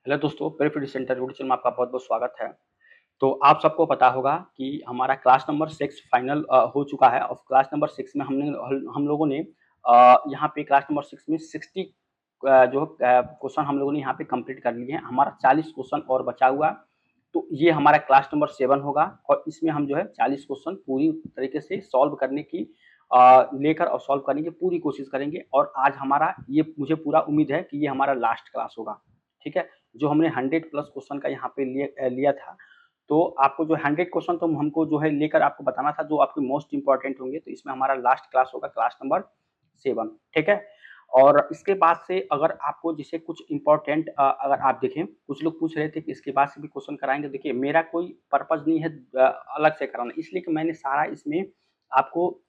Hello दोस्तों, प्रेफिड centre YouTube channel में आपका बहुत-बहुत स्वागत है। तो आप सबको पता होगा कि हमारा क्लास नंबर 6 फाइनल हो चुका है और क्लास नंबर 6 में हम लोगों ने यहाँ पे क्लास नंबर 6 में 60 क्वेश्चन हम लोगों ने यहाँ पे कंप्लीट कर लिए हैं। हमारा 40 क्वेश्चन और बचा हुआ है। तो ये हमारा क्लास नंबर 7 होगा और इसमें हम जो है 40 क्वेश्चन पूरी तरीके से सॉल्व करने की लेकर और सॉल्व करने की पूरी कोशिश करेंगे और आज हमारा ये मुझे पूरा उम्मीद है कि ये हमारा लास्ट क्लास होगा। ठीक है? जो हमने 100 प्लस क्वेश्चन का यहाँ पे लिया था, तो आपको जो 100 क्वेश्चन तो हमको जो है लेकर आपको बताना था जो आपके मोस्ट इम्पोर्टेंट होंगे, तो इसमें हमारा लास्ट क्लास होगा क्लास नंबर 7। ठीक है? और इसके बाद से अगर आपको जैसे कुछ इम्पोर्टेंट अगर आप देखें, कुछ लोग पूछ रहे थे कि इसके बाद से भी क्वेश्चन कराएँगे। देखिए, मेरा कोई पर्पज़ नहीं है अलग से कराना, इसलिए कि मैंने सारा इसमें आपको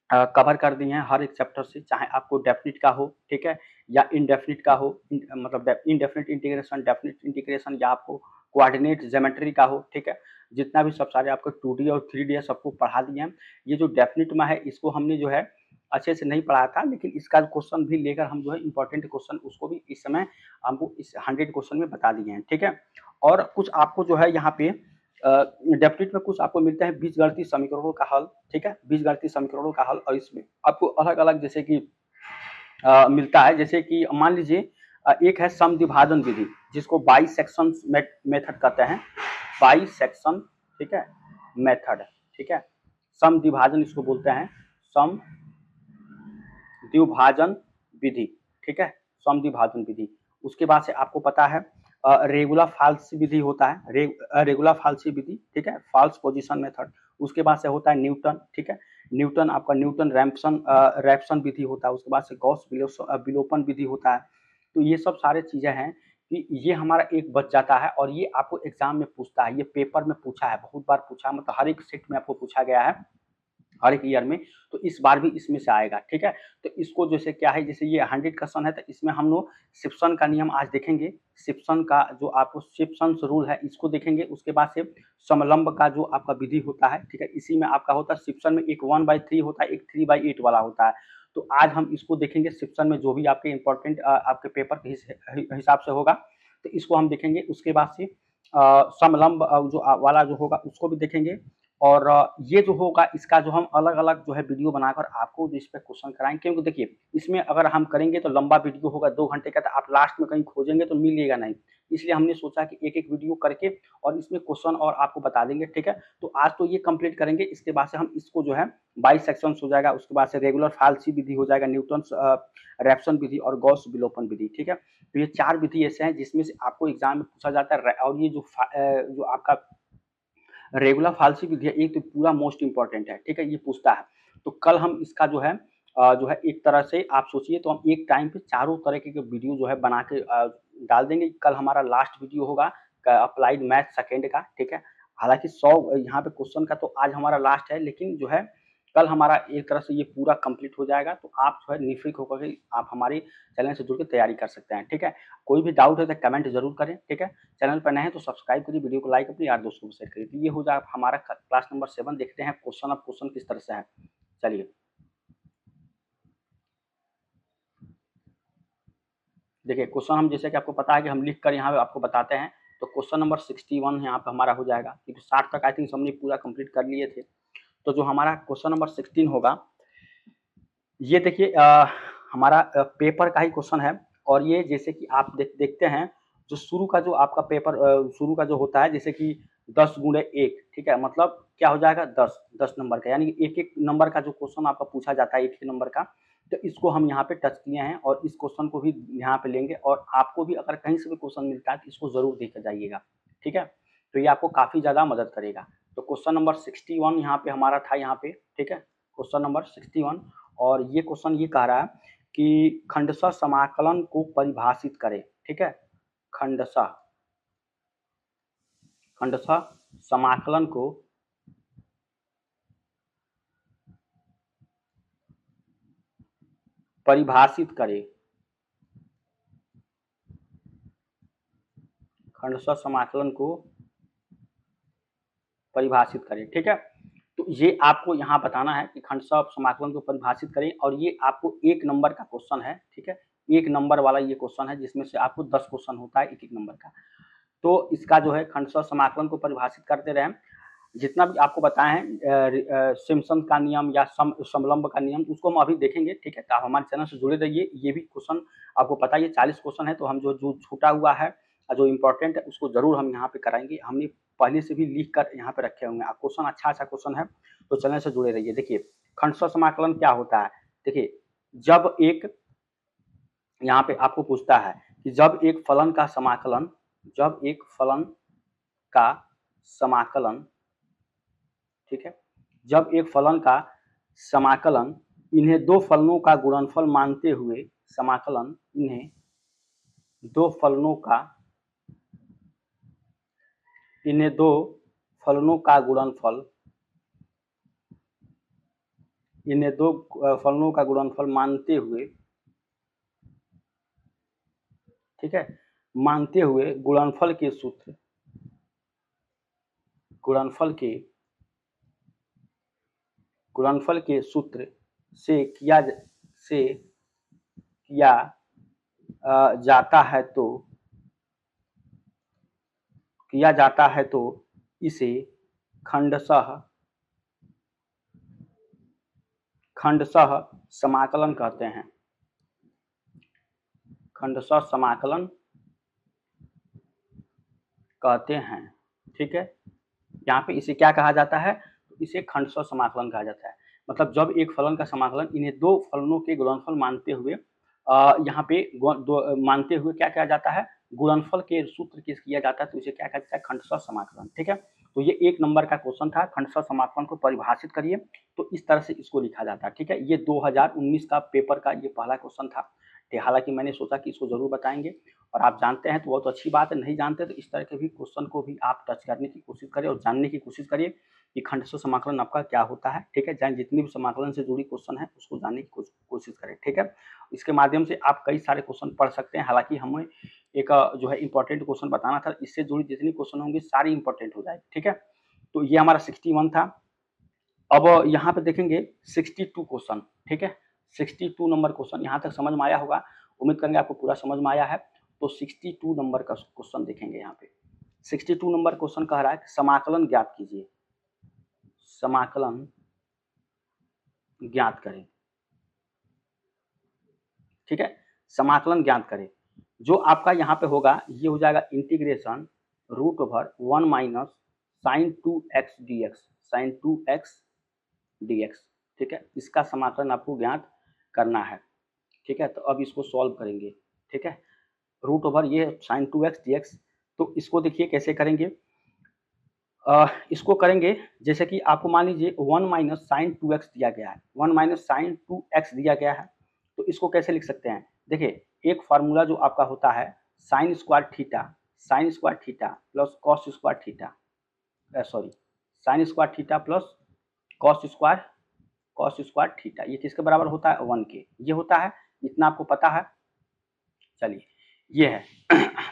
कवर कर दिए हैं हर एक चैप्टर से, चाहे आपको डेफिनिट का हो, ठीक है? या इनडेफिनिट का हो, मतलब इनडेफिनिट इंटीग्रेशन, डेफिनिट इंटीग्रेशन या आपको कोऑर्डिनेट ज्योमेट्री का हो, ठीक है? जितना भी सब सारे आपको 2D और 3D है सबको पढ़ा दिए हैं। ये जो डेफिनिट में है इसको हमने जो है अच्छे से नहीं पढ़ाया था, लेकिन इसका क्वेश्चन भी लेकर हम जो है इम्पोर्टेंट क्वेश्चन उसको भी इस समय हमको इस 100 क्वेश्चन में बता दिए हैं, ठीक है? और कुछ आपको जो है यहाँ पे डेफिनिट में कुछ आपको मिलता है बीजगणितीय समीकरणों का हल, ठीक है? बीजगणितीय समीकरणों का हल और इसमें आपको अलग-अलग जैसे कि मिलता है, जैसे कि मान लीजिए एक है समद्विभाजन विधि जिसको बाइसेक्शन मेथड कहते हैं, बाइसेक्शन, ठीक है? मेथड, ठीक है? समद्विभाजन इसको बोलते हैं, समद्विभाजन विधि, ठीक है? समद्विभाजन विधि। उसके बाद से आपको पता है रेगुलर फाल्स विधि होता है, रेगुलर फाल्सी विधि, ठीक है? False position method. उसके बाद से होता है न्यूटन, ठीक है? न्यूटन आपका न्यूटन रैप्सन विधि होता है। उसके बाद से गॉस विलोपन विधि होता है। तो ये सब सारे चीजें हैं कि ये हमारा एक बच जाता है और ये आपको एग्जाम में पूछता है, ये पेपर में पूछा है, बहुत बार पूछा है, मतलब हर एक सेट में आपको पूछा गया है हर एक ईयर में, तो इस बार भी इसमें से आएगा, ठीक है? तो इसको जैसे क्या है, जैसे ये 100 क्वेश्चन है तो इसमें हम लोग शिप्सन का नियम आज देखेंगे। शिप्सन का जो आपको शिप्सन्स रूल है इसको देखेंगे। उसके बाद से समलंब का जो आपका विधि होता है, ठीक है? इसी में आपका होता है शिप्सन में एक 1/3 होता है, एक 3/8 वाला होता है। तो आज हम इसको देखेंगे शिप्सन में जो भी आपके इम्पोर्टेंट आपके पेपर के हिसाब से होगा, तो इसको हम देखेंगे। उसके बाद से समलंब वाला जो होगा उसको भी देखेंगे और ये जो होगा इसका जो हम अलग-अलग जो है वीडियो बनाकर आपको इस पे क्वेश्चन कराएँगे, क्योंकि देखिए इसमें अगर हम करेंगे तो लंबा वीडियो होगा 2 घंटे का, तो आप लास्ट में कहीं खोजेंगे तो मिलेगा नहीं। इसलिए हमने सोचा कि एक-एक वीडियो करके और इसमें क्वेश्चन और आपको बता देंगे, ठीक है? तो आज तो ये कंप्लीट करेंगे, इसके बाद से हम इसको जो है 22 सेक्शंस हो जाएगा, उसके बाद से रेगुलर फाल्सी विधि हो जाएगा, न्यूटन्स रैप्सन विधि और गॉस विलोपन विधि, ठीक है? तो ये 4 विधि ऐसे हैं जिसमें से आपको एग्जाम में पूछा जाता है और ये जो आपका रेगुलर फाल्सी विधि है, एक तो पूरा मोस्ट इम्पोर्टेंट है, ठीक है? ये पूछता है। तो कल हम इसका जो है एक तरह से आप सोचिए तो हम एक टाइम पे चारों तरीके के वीडियो जो है बना के डाल देंगे। कल हमारा लास्ट वीडियो होगा अप्लाइड मैथ सेकंड का, ठीक है? हालाँकि 100 यहाँ पे क्वेश्चन का तो आज हमारा लास्ट है, लेकिन जो है कल हमारा एक तरह से ये पूरा कंप्लीट हो जाएगा, तो आप जो है निफ़िक होकर के आप हमारे चैनल से जुड़ के तैयारी कर सकते हैं, ठीक है? कोई भी डाउट है तो कमेंट ज़रूर करें, ठीक है? चैनल पर नए हैं तो सब्सक्राइब करिए, वीडियो को लाइक अपने यार दोस्तों को शेयर करिए। तो ये हो जाए हमारा क्लास नंबर 7। देखते हैं क्वेश्चन अब क्वेश्चन किस तरह से है। चलिए, देखिए क्वेश्चन हम जैसे कि आपको पता है कि हम लिख कर यहाँ पे आपको बताते हैं। तो क्वेश्चन नंबर 61 यहाँ पे हमारा हो जाएगा, क्योंकि 60 तक आई थिंक हमने पूरा कंप्लीट कर लिए थे। तो जो हमारा क्वेश्चन नंबर 16 होगा, ये देखिए हमारा पेपर का ही क्वेश्चन है और ये जैसे कि आप देखते हैं, जो शुरू का जो आपका पेपर शुरू का जो होता है, जैसे कि 10 गुणे 1, ठीक है? मतलब क्या हो जाएगा 10 नंबर का, यानी कि एक-एक नंबर का जो क्वेश्चन आपका पूछा जाता है, एक ही नंबर का, तो इसको हम यहाँ पे टच किए हैं और इस क्वेश्चन को भी यहाँ पे लेंगे और आपको भी अगर कहीं से भी क्वेश्चन मिलता है तो इसको ज़रूर देकर जाइएगा, ठीक है? तो ये आपको काफ़ी ज़्यादा मदद करेगा। तो क्वेश्चन नंबर 61 यहाँ पे हमारा था यहाँ पे, ठीक है? क्वेश्चन नंबर 61 और ये क्वेश्चन ये कह रहा है कि खंडशः समाकलन को परिभाषित करें, ठीक है? खंडशः खंडशः समाकलन को परिभाषित करें, खंडशः समाकलन को परिभाषित करें, ठीक है? तो ये आपको यहाँ बताना है कि खंडशः समाकलन को परिभाषित करें और ये आपको 1 नंबर का क्वेश्चन है, ठीक है? 1 नंबर वाला ये क्वेश्चन है, जिसमें से आपको 10 क्वेश्चन होता है 1-1 नंबर का। तो इसका जो है खंडशः समाकलन को परिभाषित करते रहे, जितना भी आपको बताए हैं सिम्पसन का नियम या समलंब का नियम, उसको हम अभी देखेंगे, ठीक है। तो आप हमारे चैनल से जुड़े रहिए। ये भी क्वेश्चन आपको पता है, ये 40 क्वेश्चन है, तो हम जो छूटा हुआ है, जो इम्पोर्टेंट है, उसको जरूर हम यहाँ पे कराएंगे। हमने पहले से भी लिख कर यहाँ पे रखे होंगे। क्वेश्चन अच्छा क्वेश्चन है, तो चैनल से जुड़े रहिए। देखिए खंडशः समाकलन क्या होता है। देखिए जब एक, यहाँ पे आपको पूछता है कि जब एक फलन का समाकलन, जब एक फलन का समाकलन, ठीक है, जब एक फलन का समाकलन इन्हें दो फलनों का गुणनफल मानते हुए, समाकलन इन्हें दो फलनों का, इन्हें दो फलनों का गुणनफल, इन्हें दो फलनों का गुणनफल मानते हुए, ठीक है, मानते हुए गुणनफल के सूत्र, गुणनफल के सूत्र से किया जाता है, तो किया जाता है, तो इसे खंडशः समाकलन कहते हैं। खंडशः समाकलन कहते हैं, ठीक है। यहाँ पे इसे क्या कहा जाता है, तो इसे खंडशः समाकलन कहा जाता है। मतलब जब एक फलन का समाकलन इन्हें दो फलनों के गुणनफल मानते हुए, यहाँ पे मानते हुए क्या किया जाता है, गुणनफल के सूत्र के किया जाता है, तो इसे क्या कहा जाता है, खंडशः समाकलन, ठीक है। तो ये 1 नंबर का क्वेश्चन था, खंडशः समाकलन को परिभाषित करिए, तो इस तरह से इसको लिखा जाता है, ठीक है। ये 2019 का पेपर का ये पहला क्वेश्चन था। हालांकि मैंने सोचा कि इसको जरूर बताएंगे, और आप जानते हैं तो बहुत अच्छी बात है, नहीं जानते तो इस तरह के भी क्वेश्चन को भी आप टच करने की कोशिश करें और जानने की कोशिश करिए कि खंडशः समाकलन आपका क्या होता है, ठीक है। चाहे जितनी भी समाकलन से जुड़ी क्वेश्चन है उसको जानने की कोशिश करें, ठीक है। इसके माध्यम से आप कई सारे क्वेश्चन पढ़ सकते हैं। हालांकि हमें एक जो है इंपॉर्टेंट क्वेश्चन बताना था, इससे जुड़ी जितनी क्वेश्चन होंगे सारी इंपॉर्टेंट हो जाएगी, ठीक है। तो ये हमारा 61 था। अब यहाँ पे देखेंगे 62 क्वेश्चन, ठीक है। 62 नंबर क्वेश्चन यहाँ तक समझ में आया होगा, उम्मीद करेंगे आपको पूरा समझ में आया है। तो 62 नंबर का क्वेश्चन देखेंगे। यहाँ पे 62 नंबर क्वेश्चन कह रहा है कि समाकलन ज्ञात कीजिए, समाकलन ज्ञात करें, ठीक है। समाकलन ज्ञात करें, जो आपका यहाँ पे होगा ये हो जाएगा integration root over 1 minus sine 2x dx, sine 2x dx, ठीक है। इसका समाकलन आपको ज्ञात करना है, ठीक है। तो अब इसको सॉल्व करेंगे, ठीक है। रूट ओवर ये साइन 2x dx, तो इसको देखिए कैसे करेंगे। इसको करेंगे जैसे कि आपको मान लीजिए 1 माइनस साइन 2x दिया गया है, 1 माइनस साइन 2x दिया गया है, तो इसको कैसे लिख सकते हैं। देखिए एक फार्मूला जो आपका होता है sine square theta plus cos square theta, sorry sine square theta plus cos square theta, ये किसके बराबर होता है, 1 के, ये होता है। इतना आपको पता है। चलिए ये है।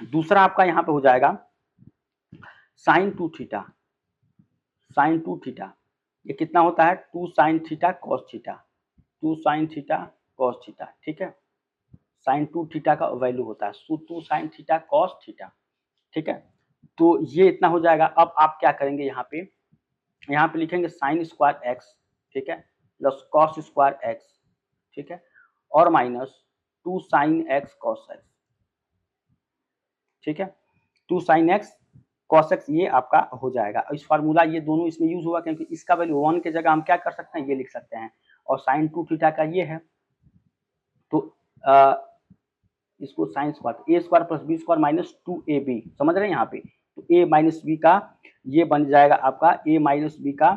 दूसरा आपका यहाँ पे हो जाएगा साइन 2 थीटा, साइन 2 थीटा, ये कितना होता है 2 sine theta cos theta, 2 sine theta cos theta, ठीक है। साइन 2 थीटा का वैल्यू होता है 2 साइन थीटा कॉस थीटा, ठीक है। तो ये इतना हो जाएगा। अब आप क्या करेंगे, यहाँ पे लिखेंगे साइन स्क्वायर एक्स, ठीक है, प्लस कॉस स्क्वायर एक्स, ठीक है, और minus 2 sine x cos x, ठीक है। 2 साइन एक्स कॉस एक्स ये आपका हो जाएगा। इस फार्मूला ये दोनों इसमें यूज हुआ, क्योंकि इसका वैल्यू 1 की जगह हम क्या कर सकते हैं, ये लिख सकते हैं, और साइन 2 थीटा का ये है, तो इसको sine square A square plus B square minus 2ab, समझ रहे हैं यहाँ पे। तो a माइनस बी का ये बन जाएगा आपका a माइनस बी का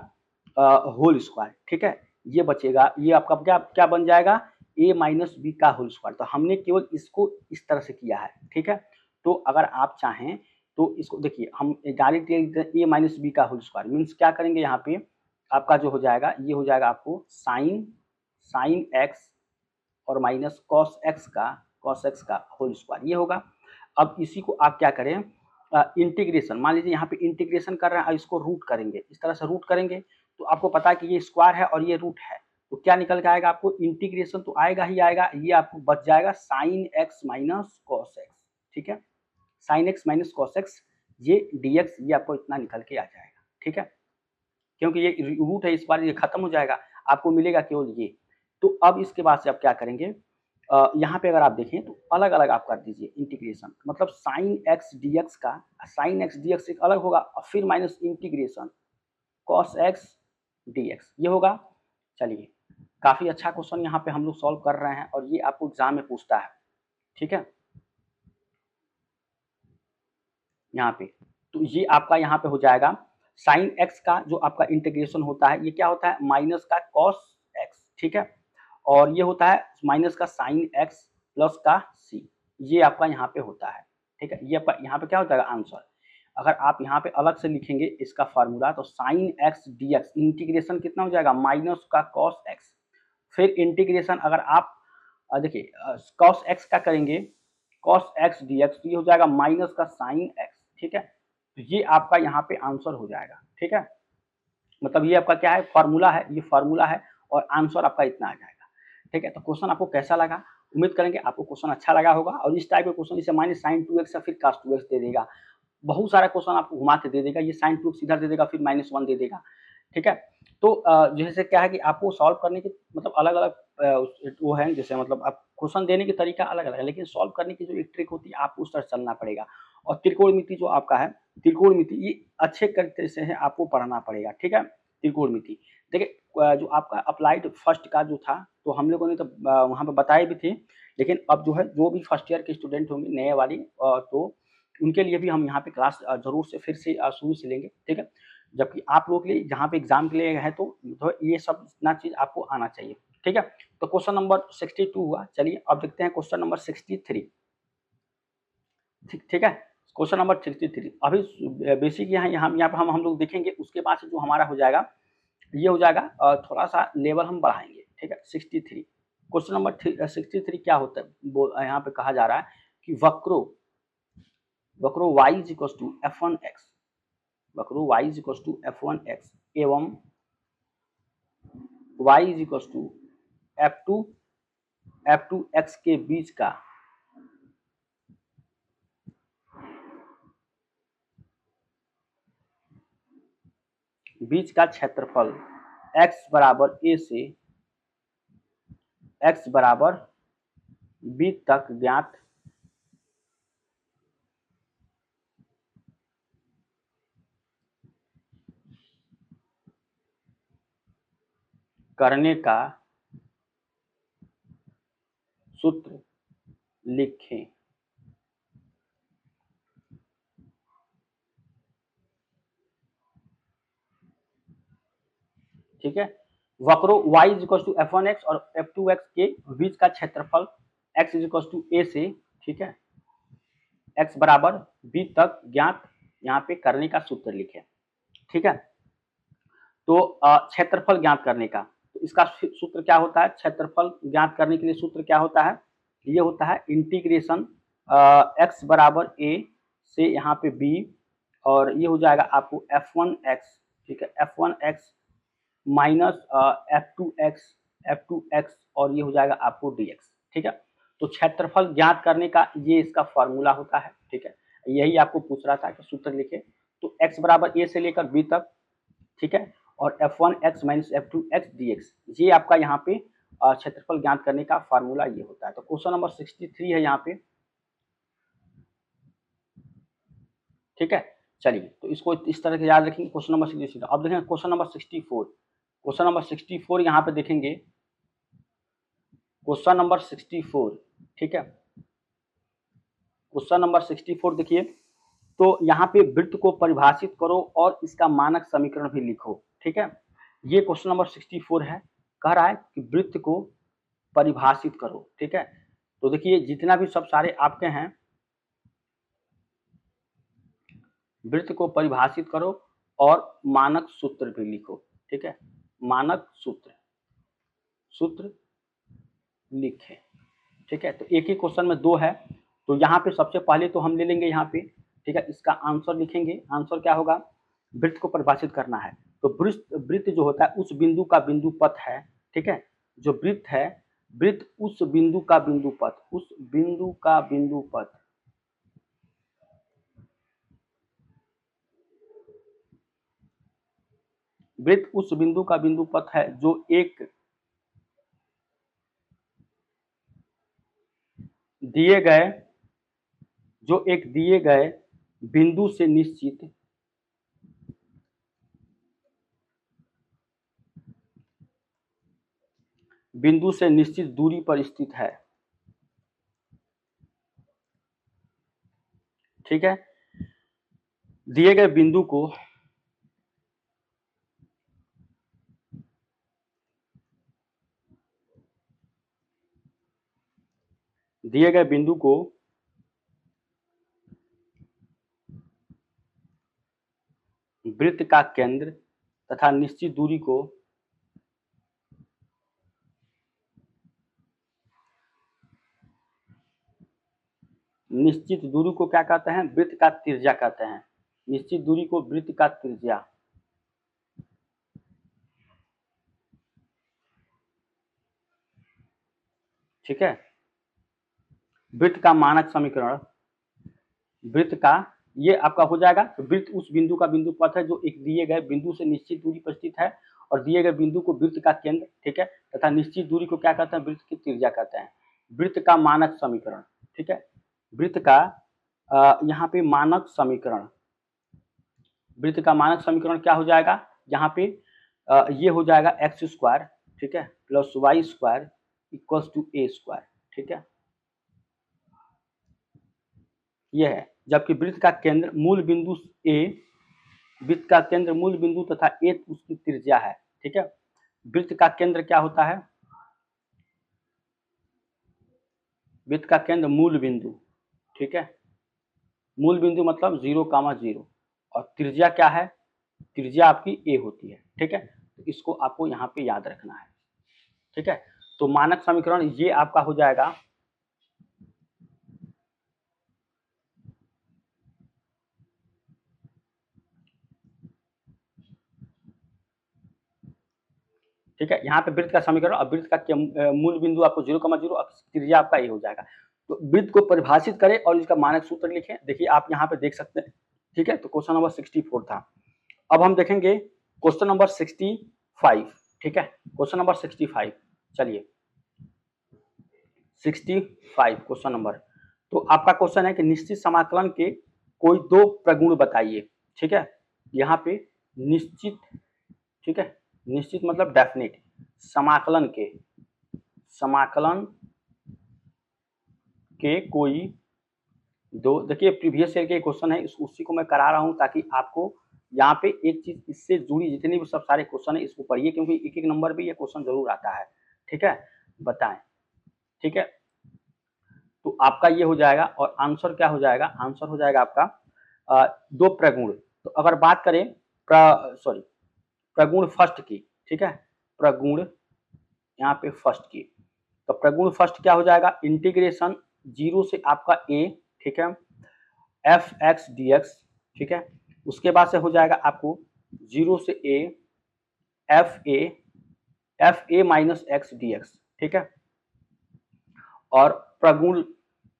होल स्क्वायर, ठीक है। ये बचेगा, ये आपका क्या क्या बन जाएगा, a माइनस बी का होल स्क्वायर। तो हमने केवल इसको इस तरह से किया है, ठीक है। तो अगर आप चाहें तो इसको देखिए हम डायरेक्ट a माइनस बी का होल स्क्वायर मीन्स क्या करेंगे, यहाँ पे आपका जो हो जाएगा ये हो जाएगा आपको साइन एक्स और माइनस कॉस एक्स का होल स्क्वायर, ये होगा। अब इसी को आप क्या करें, इंटीग्रेशन, मान लीजिए यहाँ पे इंटीग्रेशन कर रहे हैं, इसको रूट करेंगे, इस तरह से रूट करेंगे, तो आपको पता है कि ये स्क्वायर है और ये रूट है, तो क्या निकल के आएगा आपको, इंटीग्रेशन तो आएगा ही आएगा, ये आपको बच जाएगा sine x minus cos x, ठीक है, sine x minus cos x, ये dx ये आपको इतना निकल के आ जाएगा, ठीक है, क्योंकि ये रूट है, इस बार ये खत्म हो जाएगा, आपको मिलेगा केवल ये। तो अब इसके बाद से आप क्या करेंगे, यहाँ पे अगर आप देखें तो अलग अलग आप कर दीजिए इंटीग्रेशन, मतलब साइन एक्स dx का साइन एक्स dx एक अलग होगा, और फिर minus integration cos x dx ये होगा। चलिए, काफी अच्छा क्वेश्चन यहाँ पे हम लोग सॉल्व कर रहे हैं, और ये आपको एग्जाम में पूछता है, ठीक है, यहाँ पे। तो ये आपका यहाँ पे हो जाएगा साइन एक्स का जो आपका इंटीग्रेशन होता है, ये क्या होता है, माइनस का कॉस एक्स, ठीक है, और ये होता है माइनस का साइन एक्स प्लस का सी, ये आपका यहाँ पे होता है, ठीक है, ये आपका यहाँ पे क्या होता है आंसर। अगर आप यहाँ पे अलग से लिखेंगे इसका फार्मूला, तो sine x D x integration कितना हो जाएगा, माइनस का कॉस एक्स, फिर इंटीग्रेशन अगर आप देखिए कॉस एक्स का करेंगे, कॉस एक्स डी एक्स, ये हो जाएगा माइनस का साइन एक्स, ठीक है, तो ये आपका यहाँ पे आंसर हो जाएगा, ठीक है, मतलब ये आपका क्या है, फार्मूला है, ये फार्मूला है, और आंसर आपका इतना आ जाएगा, ठीक है। तो क्वेश्चन आपको कैसा लगा, उम्मीद करेंगे आपको क्वेश्चन अच्छा लगा होगा, और इस टाइप के क्वेश्चन जैसे माइनस साइन 2x या फिर cos 2x दे देगा, बहुत सारा क्वेश्चन आपको घुमा के दे देगा, ये साइन 2x इधर दे देगा, फिर -1 दे देगा, ठीक है। तो जैसे क्या है कि आपको सॉल्व करने की मतलब अलग अलग वो है, जैसे मतलब आप क्वेश्चन देने की तरीका अलग अलग है, लेकिन सॉल्व करने की जो एक ट्रिक होती है आपको उस तरह चलना पड़ेगा, और त्रिकोणमिति जो आपका है, त्रिकोणमिति ये अच्छे तरीके से है आपको पढ़ना पड़ेगा, ठीक है, त्रिकोणमिति। देखिए जो आपका अप्लाइड फर्स्ट का जो था, तो हम लोगों ने तो वहाँ पे बताए भी थे, लेकिन अब जो है जो भी फर्स्ट ईयर के स्टूडेंट होंगे नए वाली, तो उनके लिए भी हम यहाँ पे क्लास जरूर से फिर से शुरू से लेंगे, ठीक है, जबकि आप लोग के लिए जहाँ पे एग्जाम के लिए है, तो ये सब इतना चीज आपको आना चाहिए, ठीक है। तो क्वेश्चन नंबर 62 हुआ, चलिए अब देखते हैं क्वेश्चन नंबर 63, ठीक है, क्वेश्चन नंबर 63 अभी बेसिक यहाँ पे हम लोग देखेंगे, उसके बाद से जो हमारा हो जाएगा ये हो जाएगा, थोड़ा सा लेवल हम बढ़ाएंगे, ठीक है। 63 क्वेश्चन नंबर 63 क्या होता है, यहाँ पे कहा जा रहा है कि वक्रो y is equal to f1x, वक्रो y is equal to f1x एवं y is equal to f2x के बीच का क्षेत्रफल x बराबर a से x बराबर b तक ज्ञात करने का सूत्र लिखें। ठीक है, वक्रो y is equal to f1x और f2x के बीच का क्षेत्रफल x is equal to a से, ठीक है, x बराबर b तक ज्ञात यहाँ पे करने का सूत्र लिखें, ठीक है। तो क्षेत्रफल ज्ञात करने का, तो इसका सूत्र क्या होता है, क्षेत्रफल ज्ञात करने के लिए सूत्र क्या होता है, ये होता है इंटीग्रेशन x बराबर a से यहाँ पे b, और ये हो जाएगा आपको f1x, ठीक है, f1x माइनस f2x और ये हो जाएगा आपको dx, ठीक है। तो क्षेत्रफल ज्ञात करने का ये इसका फॉर्मूला होता है, ठीक है, यही आपको पूछ रहा था कि सूत्र लिखे, तो x बराबर a से लेकर b तक, ठीक है, और f1x माइनस f2x dx, ये आपका यहाँ पे क्षेत्रफल ज्ञात करने का फार्मूला ये होता है। तो क्वेश्चन नंबर 63 है यहाँ पे, ठीक है। चलिए, तो इसको इस तरह से याद रखेंगे, क्वेश्चन नंबर 63। अब देखेंगे क्वेश्चन नंबर 64, क्वेश्चन नंबर 64 यहाँ पे देखेंगे, क्वेश्चन नंबर 64, ठीक है, क्वेश्चन नंबर 64 देखिए, तो यहाँ पे वृत्त को परिभाषित करो और इसका मानक समीकरण भी लिखो, ठीक है, ये क्वेश्चन नंबर 64 है, कह रहा है कि वृत्त को परिभाषित करो, ठीक है। तो देखिए जितना भी सब सारे आपके हैं, वृत्त को परिभाषित करो और मानक सूत्र भी लिखो, ठीक है, मानक सूत्र लिखें, ठीक है। तो एक ही क्वेश्चन में दो है, तो यहाँ पे सबसे पहले तो हम ले लेंगे यहाँ पे, ठीक है, इसका आंसर लिखेंगे, आंसर क्या होगा, वृत्त को परिभाषित करना है, तो वृत्त जो होता है उस बिंदु का बिंदु पथ है ठीक है। जो वृत्त है, वृत्त उस बिंदु का बिंदु पथ, उस बिंदु का बिंदु पथ, वृत्त उस बिंदु का बिंदु पथ है जो एक दिए गए बिंदु से निश्चित दूरी पर स्थित है। ठीक है। दिए गए बिंदु को वृत्त का केंद्र तथा निश्चित दूरी को क्या कहते हैं? वृत्त का त्रिज्या कहते हैं। निश्चित दूरी को वृत्त का त्रिज्या। ठीक है। वृत्त का मानक समीकरण, वृत्त का ये आपका हो जाएगा। वृत्त उस बिंदु का बिंदु पथ है जो एक दिए गए बिंदु से निश्चित दूरी पर स्थित है और दिए गए बिंदु को वृत्त का केंद्र, ठीक है, तथा निश्चित दूरी को क्या कहते हैं? वृत्त की त्रिज्या कहते हैं। वृत्त का मानक समीकरण, ठीक है, वृत्त का यहाँ पे मानक समीकरण, वृत्त का मानक समीकरण क्या हो जाएगा? यहाँ पे ये हो जाएगा एक्स स्क्वायर, ठीक है, plus Y square equals to A square. ठीक है, ये है। जबकि वृत्त का केंद्र मूल बिंदु ए, वृत्त का केंद्र मूल बिंदु तथा ए उसकी त्रिज्या है। ठीक है। वृत्त का केंद्र क्या होता है? वृत्त का केंद्र मूल बिंदु, ठीक है, मूल बिंदु मतलब 0,0 और त्रिज्या क्या है? त्रिज्या आपकी ए होती है। ठीक है, तो इसको आपको यहाँ पे याद रखना है। ठीक है, तो मानक समीकरण ये आपका हो जाएगा ठीक है। यहाँ पे वृत्त का समीकरण और वृत्त का मूल बिंदु आपको 0,0 और त्रिज्या आपका ए हो जाएगा। तो वृत्त को परिभाषित करें और इसका मानक सूत्र लिखें। देखिए आप यहाँ पे देख सकते हैं। ठीक है, तो क्वेश्चन नंबर 64 था। अब हम देखेंगे क्वेश्चन नंबर 65। ठीक है, क्वेश्चन नंबर 65। चलिए 65 क्वेश्चन नंबर। तो आपका क्वेश्चन है कि निश्चित समाकलन के कोई दो प्रगुण बताइए। ठीक है, यहाँ पे निश्चित, ठीक है, निश्चित मतलब डेफिनेट, समाकलन के कोई दो, देखिए प्रीवियस ईयर के क्वेश्चन है, उसी को मैं करा रहा हूं ताकि आपको यहाँ पे एक चीज इससे जुड़ी जितने भी सब सारे क्वेश्चन है इसको पढ़िए, क्योंकि एक एक नंबर पे ये क्वेश्चन जरूर आता है। ठीक है, बताएं। ठीक है, तो आपका ये हो जाएगा और आंसर क्या हो जाएगा? आंसर हो जाएगा आपका दो प्रगुण। तो अगर बात करें प्रगुण फर्स्ट की, ठीक है, प्रगुण यहाँ पे फर्स्ट की, तो प्रगुण फर्स्ट क्या हो जाएगा? इंटीग्रेशन 0 से आपका a, ठीक है, एफ एक्स डी एक्स। ठीक है, उसके बाद से हो जाएगा आपको 0 से a F A minus X D x. ठीक है, और प्रगुण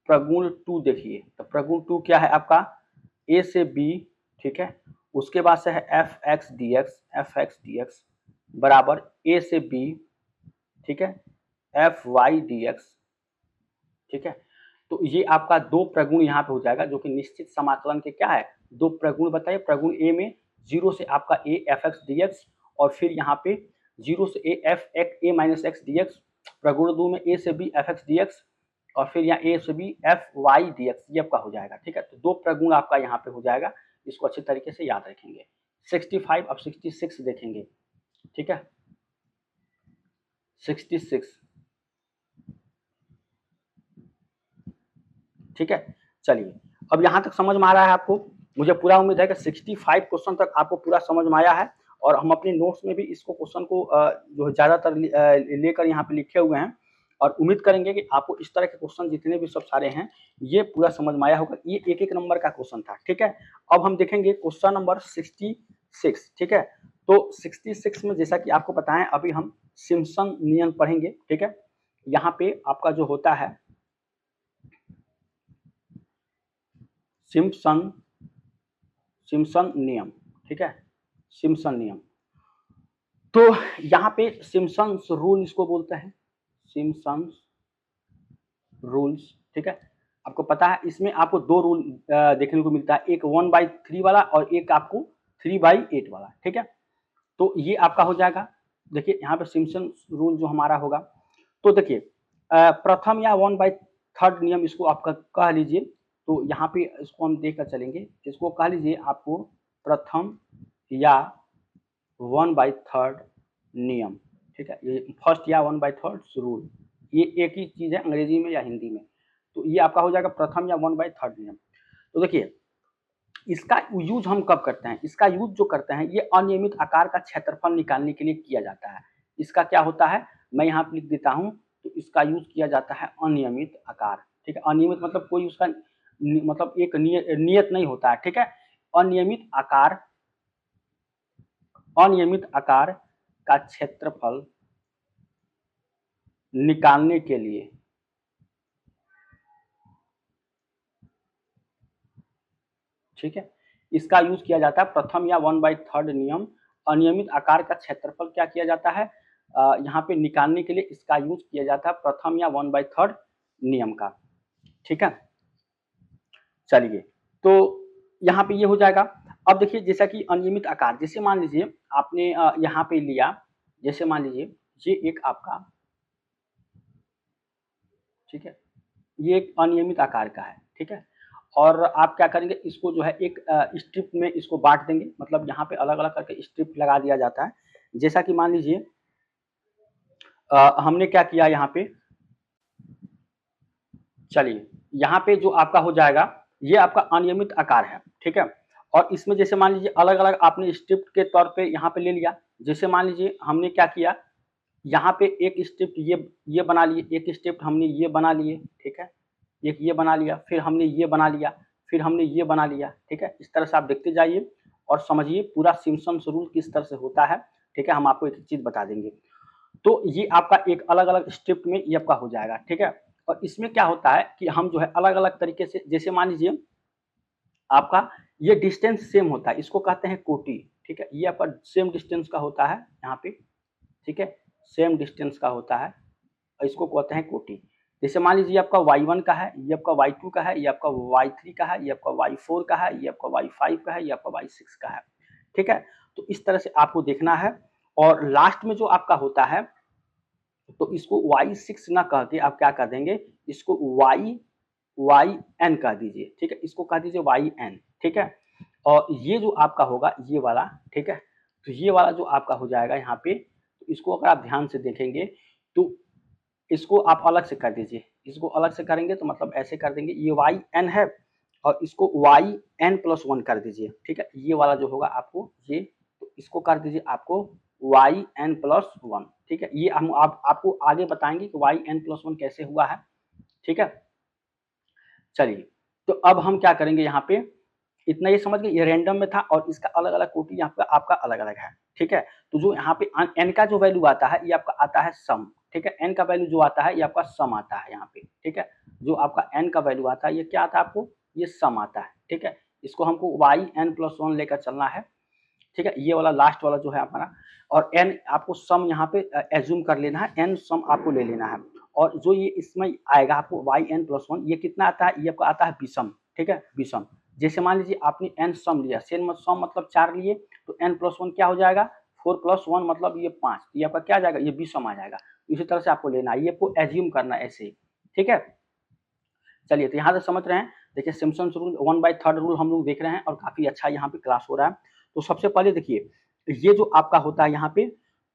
2 देखिए, तो प्रगुण 2 क्या है आपका? a से b, ठीक है, उसके बाद से है एफ एक्स डी एक्स बराबर a से b, ठीक है, एफ वाई डी एक्स। ठीक है, तो ये आपका दो प्रगुण यहाँ पे हो जाएगा, जो कि निश्चित समाकलन के क्या है? दो प्रगुण बताइए। प्रगुण ए में 0 से आपका a F X D X और फिर यहाँ पे 0 से a F A minus X D X. प्रगुण 2 में a से b F X D X और फिर यहाँ a से b F Y D X, ये आपका हो जाएगा। ठीक है, तो दो प्रगुण आपका यहाँ पे हो जाएगा, इसको अच्छे तरीके से याद रखेंगे। 65 अब 66 देखेंगे। ठीक है, 66। ठीक है, चलिए अब यहाँ तक समझ में आ रहा है आपको? मुझे पूरा उम्मीद है कि 65 क्वेश्चन तक आपको पूरा समझ में आया है और हम अपने नोट्स में भी इसको क्वेश्चन को जो ज्यादातर लेकर यहाँ पे लिखे हुए हैं और उम्मीद करेंगे कि आपको इस तरह के क्वेश्चन जितने भी सब सारे हैं ये पूरा समझ में आया होगा। ये एक एक नंबर का क्वेश्चन था। ठीक है, अब हम देखेंगे क्वेश्चन नंबर 66। ठीक है, तो 66 में जैसा कि आपको पता है अभी हम सिम्पसन नियम पढ़ेंगे, ठीक है। यहाँ पे आपका जो होता है सिम्पसन नियम, ठीक है, सिम्पसन नियम। तो यहाँ पे सिम्पसन्स रूल इसको बोलते हैं, सिम्पसन्स रूल्स, ठीक है। आपको पता है इसमें आपको दो रूल देखने को मिलता है, एक 1/3 वाला और एक आपको 3/8 वाला, ठीक है। तो ये आपका हो जाएगा, देखिए यहाँ पे सिम्पसन रूल जो हमारा होगा, तो देखिए प्रथम या 1/3 नियम इसको आपका कह लीजिए। तो यहाँ पे इसको हम देखकर चलेंगे, इसको कह लीजिए आपको प्रथम या 1/3 नियम, ठीक है। ये फर्स्ट या 1/3 रूल, ये एक ही चीज है अंग्रेजी में या हिंदी में। तो ये आपका हो जाएगा प्रथम या 1/3 नियम। तो देखिए इसका यूज हम कब करते हैं, इसका यूज जो करते हैं ये अनियमित आकार का क्षेत्रफल निकालने के लिए किया जाता है। इसका क्या होता है, मैं यहाँ पे लिख देता हूँ, तो इसका यूज किया जाता है अनियमित आकार, ठीक है। अनियमित मतलब कोई उसका मतलब एक नियत नहीं होता है, ठीक है। अनियमित आकार का क्षेत्रफल निकालने के लिए, ठीक है, इसका यूज किया जाता है प्रथम या 1/3 नियम। अनियमित आकार का क्षेत्रफल क्या किया जाता है, यहाँ पे निकालने के लिए इसका यूज किया जाता है प्रथम या 1/3 नियम का, ठीक है। चलिए तो यहाँ पे ये हो जाएगा। अब देखिए जैसा कि अनियमित आकार, जैसे मान लीजिए आपने यहाँ पे लिया, जैसे मान लीजिए ये एक आपका, ठीक है, ये एक अनियमित आकार का है, ठीक है। और आप क्या करेंगे, इसको जो है एक स्ट्रिप में इसको बांट देंगे, मतलब यहाँ पे अलग अलग करके स्ट्रिप लगा दिया जाता है। जैसा कि मान लीजिए हमने क्या किया यहाँ पे, चलिए यहाँ पे जो आपका हो जाएगा ये आपका अनियमित आकार है, ठीक है। और इसमें जैसे मान लीजिए अलग अलग आपने स्ट्रिप के तौर पे यहाँ पे ले लिया। जैसे मान लीजिए हमने क्या किया, यहाँ पे एक स्ट्रिप ये बना लिए, एक स्ट्रिप हमने ये बना लिए, ठीक है, एक ये बना लिया, फिर हमने ये बना लिया, फिर हमने ये बना लिया, ठीक है। इस तरह से आप देखते जाइए और समझिए पूरा सिम्पसन रूल किस तरह से होता है, ठीक है। हम आपको एक चीज बता देंगे। तो ये आपका एक अलग अलग स्ट्रिप में ये आपका हो जाएगा, ठीक है। और इसमें क्या होता है कि हम जो है अलग अलग तरीके से, जैसे मान लीजिए आपका ये डिस्टेंस सेम होता है, इसको कहते हैं कोटि, ठीक है। ये आपका सेम डिस्टेंस का होता है यहाँ पे, ठीक है, सेम डिस्टेंस का होता है, और इसको कहते हैं कोटि। जैसे मान लीजिए आपका y1 का है, ये आपका y2 का है, ये आपका y3 का है, ये आपका y4 का है, ये आपका y5 का है, ये आपका y6 का है, ठीक है। तो इस तरह से आपको देखना है। और लास्ट में जो आपका होता है, तो इसको y6 ना कह के आप क्या कर देंगे, इसको yn कह दीजिए, ठीक है, इसको कह दीजिए yn, ठीक है। और ये जो आपका होगा ये वाला, ठीक है, तो ये वाला जो आपका हो जाएगा यहाँ पे, तो इसको अगर आप ध्यान से देखेंगे तो इसको आप अलग से कर दीजिए, इसको अलग से करेंगे तो मतलब ऐसे कर देंगे, ये yn है और इसको yn+1 कर दीजिए, ठीक है। ये वाला जो होगा आपको ये, तो इसको कर दीजिए आपको yn+1, ठीक है। ये हम आपको आगे बताएंगे कि yn+1 कैसे हुआ है, ठीक है। चलिए तो अब हम क्या करेंगे, यहाँ पे इतना ये समझ गए, ये रैंडम में था और इसका अलग अलग कोटि यहाँ पे आपका अलग अलग है, ठीक है। तो जो यहाँ पे n का जो वैल्यू आता है ये आपका आता है सम, ठीक है। n का वैल्यू जो आता है ये आपका सम आता है यहाँ पे, ठीक है। जो आपका n का वैल्यू आता है ये क्या आता है आपको, ये सम आता है, ठीक है। इसको हमको yn+1 लेकर चलना है, ठीक है। ये वाला लास्ट वाला जो है हमारा, और n आपको सम यहाँ पे एज्यूम कर लेना है, n सम आपको ले लेना है। और जो ये इसमें आएगा आपको yn+1, ये कितना आता है, ये आपको आता है विषम, ठीक है, विषम। जैसे मान लीजिए आपने n सम लिया, सम मतलब 4 लिए, तो n+1 क्या हो जाएगा, 4+1 मतलब ये 5, ये आपका क्या आ जाएगा, ये विषम आ जाएगा। इसी तरह से आपको लेना है, ये आपको एज्यूम करना है ऐसे ही, ठीक है। चलिए तो यहाँ से समझ रहे हैं, देखिए सिम्पसन रूल 1/3 रूल हम लोग देख रहे हैं और काफी अच्छा यहाँ पे क्लास हो रहा है। तो सबसे पहले देखिए ये जो आपका होता है यहाँ पे,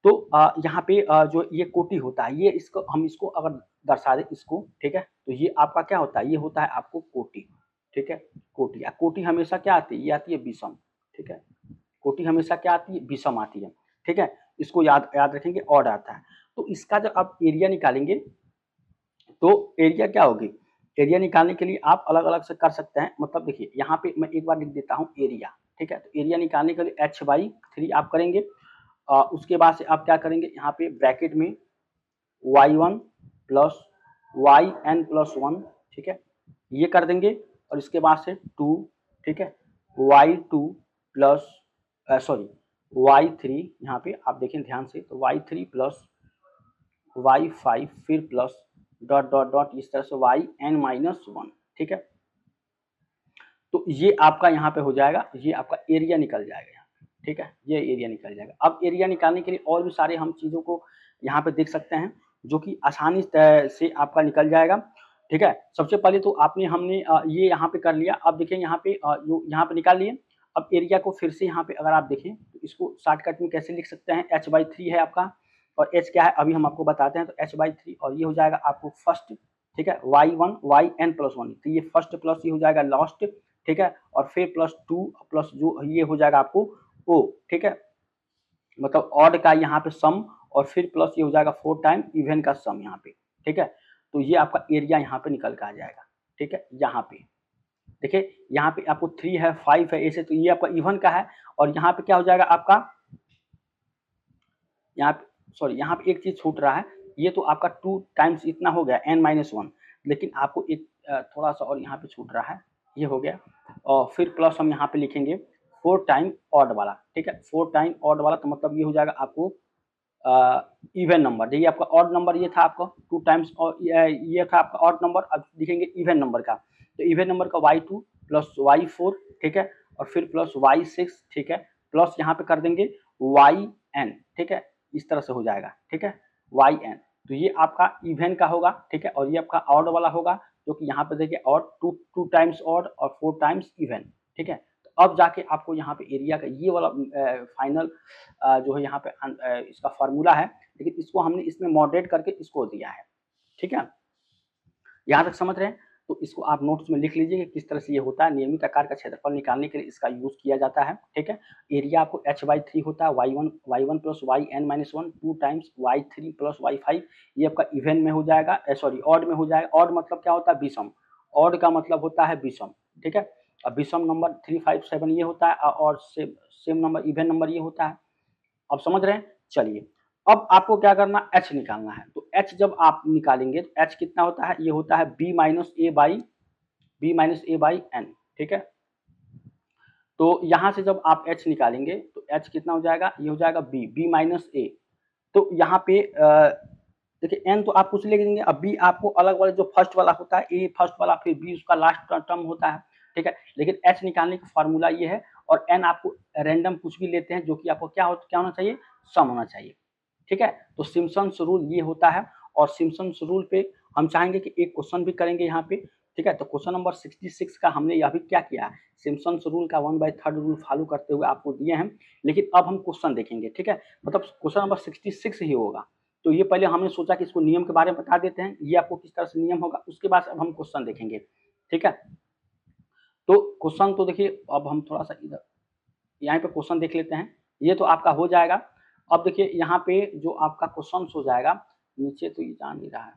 तो यहाँ पे जो ये कोटि होता है, ये इसको हम इसको अगर दर्शा दें इसको, ठीक है, तो ये आपका क्या होता है, ये होता है आपको कोटि, ठीक है। कोटि, कोटि हमेशा क्या आती है, ये आती है विषम, ठीक है। कोटि हमेशा क्या आती है, विषम आती है, ठीक है। इसको याद रखेंगे, ऑड आता है। तो इसका जब आप एरिया निकालेंगे तो एरिया क्या होगी, एरिया निकालने के लिए आप अलग अलग से कर सकते हैं। मतलब देखिए यहाँ पे मैं एक बार लिख देता हूँ एरिया, ठीक है। तो एरिया निकालने के लिए h/3 आप करेंगे, उसके बाद से आप क्या करेंगे, यहाँ पे ब्रैकेट में y1 plus Y N plus 1, ठीक है, ये कर देंगे। और इसके बाद से 2, ठीक है, y2 प्लस सॉरी y3, यहाँ पे आप देखें ध्यान से, तो y3 प्लस y5 फिर प्लस डॉट डॉट डॉट इस तरह से yn माइनस 1, ठीक है। तो ये आपका यहाँ पे हो जाएगा, ये आपका एरिया निकल जाएगा यहाँ पे, ठीक है, ये एरिया निकल जाएगा। अब एरिया निकालने के लिए और भी सारे हम चीज़ों को यहाँ पे देख सकते हैं जो कि आसानी से आपका निकल जाएगा, ठीक है। सबसे पहले तो हमने ये यहाँ पे कर लिया। अब देखिए यहाँ पे जो यहाँ पे निकाल लिए। अब एरिया को फिर से यहाँ पे अगर आप देखें तो इसको शॉर्टकट में कैसे लिख सकते हैं, h/3 है आपका, और h क्या है अभी हम आपको बताते हैं। तो h/3 और ये हो जाएगा आपको फर्स्ट, ठीक है, y1 yn प्लस 1, तो ये फर्स्ट प्लस ये हो जाएगा लास्ट, ठीक है, और फिर प्लस 2 प्लस जो ये हो जाएगा आपको o, ठीक है, मतलब ऑड का यहाँ पे सम, और फिर प्लस ये हो जाएगा 4 टाइम इवन का सम यहाँ पे, ठीक है। तो ये आपका एरिया यहाँ पे निकल कर आ जाएगा, ठीक है। यहाँ पे देखिए यहाँ पे आपको 3 है 5 है ऐसे, तो ये आपका इवन का है। और यहाँ पे क्या हो जाएगा आपका, यहाँ पे सॉरी यहाँ पे एक चीज छूट रहा है, ये तो आपका 2 टाइम्स इतना हो गया n-1, लेकिन आपको एक थोड़ा सा और यहाँ पे छूट रहा है, ये हो गया। और फिर प्लस हम यहाँ पे लिखेंगे 4 टाइम ऑड वाला, ठीक है, 4 टाइम ऑड वाला, तो मतलब ये हो जाएगा आपको इवन नंबर। ये आपका ऑड नंबर ये था आपका 2 टाइम्स, और ये था आपका ऑड नंबर। अब लिखेंगे इवन नंबर का, तो इवन नंबर का y2 प्लस y4, ठीक है, और फिर प्लस y6, ठीक है, प्लस यहाँ पे कर देंगे yn, ठीक है, इस तरह से हो जाएगा, ठीक है, yn। तो ये आपका इवन का होगा, ठीक है, और ये आपका ऑड वाला होगा, जो कि यहाँ पे देखिए ऑड 2 टाइम्स ऑड और 4 टाइम्स इवन, ठीक है। तो अब जाके आपको यहाँ पे एरिया का ये वाला फाइनल जो है यहाँ पे इसका फार्मूला है, लेकिन इसको हमने इसमें मॉडरेट करके इसको दिया है, ठीक है। यहाँ तक समझ रहे हैं? तो इसको आप नोट्स में लिख लीजिए कि किस तरह से ये होता है। नियमित आकार का क्षेत्रफल निकालने के लिए इसका यूज किया जाता है, ठीक है। एरिया आपको h/3 होता है, y1 plus yn minus 1 2 times y3 plus y5, ये आपका इवन में हो जाएगा, सॉरी ऑड में हो जाएगा। ऑड मतलब क्या होता है, विषम। ऑड का मतलब होता है विषम, ठीक है। अब विषम नंबर 3 5 7 ये होता है, और सेम नंबर इवन नंबर ये होता है। अब समझ रहे हैं? चलिए अब आपको क्या करना, h निकालना है। तो h जब आप निकालेंगे तो h कितना होता है, ये होता है b minus a by n, ठीक है। तो यहाँ से जब आप h निकालेंगे तो h कितना हो जाएगा, ये हो जाएगा b माइनस a। तो यहाँ पे देखिए n तो आप कुछ ले लेंगे, अब b आपको अलग वाला जो फर्स्ट वाला होता है, a फर्स्ट वाला, फिर b उसका लास्ट टर्म होता है, ठीक है। लेकिन h निकालने का फार्मूला ये है, और n आपको रैंडम कुछ भी लेते हैं जो कि आपको क्या होना चाहिए, सम होना चाहिए, ठीक है। तो सिम्पसन्स रूल ये होता है, और सिम्पसन्स रूल पे हम चाहेंगे कि एक क्वेश्चन भी करेंगे यहाँ पे, ठीक है। तो क्वेश्चन नंबर 66 का हमने यह भी क्या किया, सिम्पसन्स रूल का 1/3 रूल फॉलो करते हुए आपको दिए हैं। लेकिन अब हम क्वेश्चन देखेंगे, ठीक है, मतलब क्वेश्चन नंबर 66 ही होगा। तो ये पहले हमने सोचा कि इसको नियम के बारे में बता देते हैं, ये आपको किस तरह से नियम होगा, उसके बाद अब हम क्वेश्चन देखेंगे, ठीक है। तो क्वेश्चन तो देखिए, अब हम थोड़ा सा इधर यहाँ पे क्वेश्चन देख लेते हैं। ये तो आपका हो जाएगा। अब देखिए यहाँ पे जो आपका क्वेश्चन हो जाएगा, नीचे तो ये जा नहीं रहा है,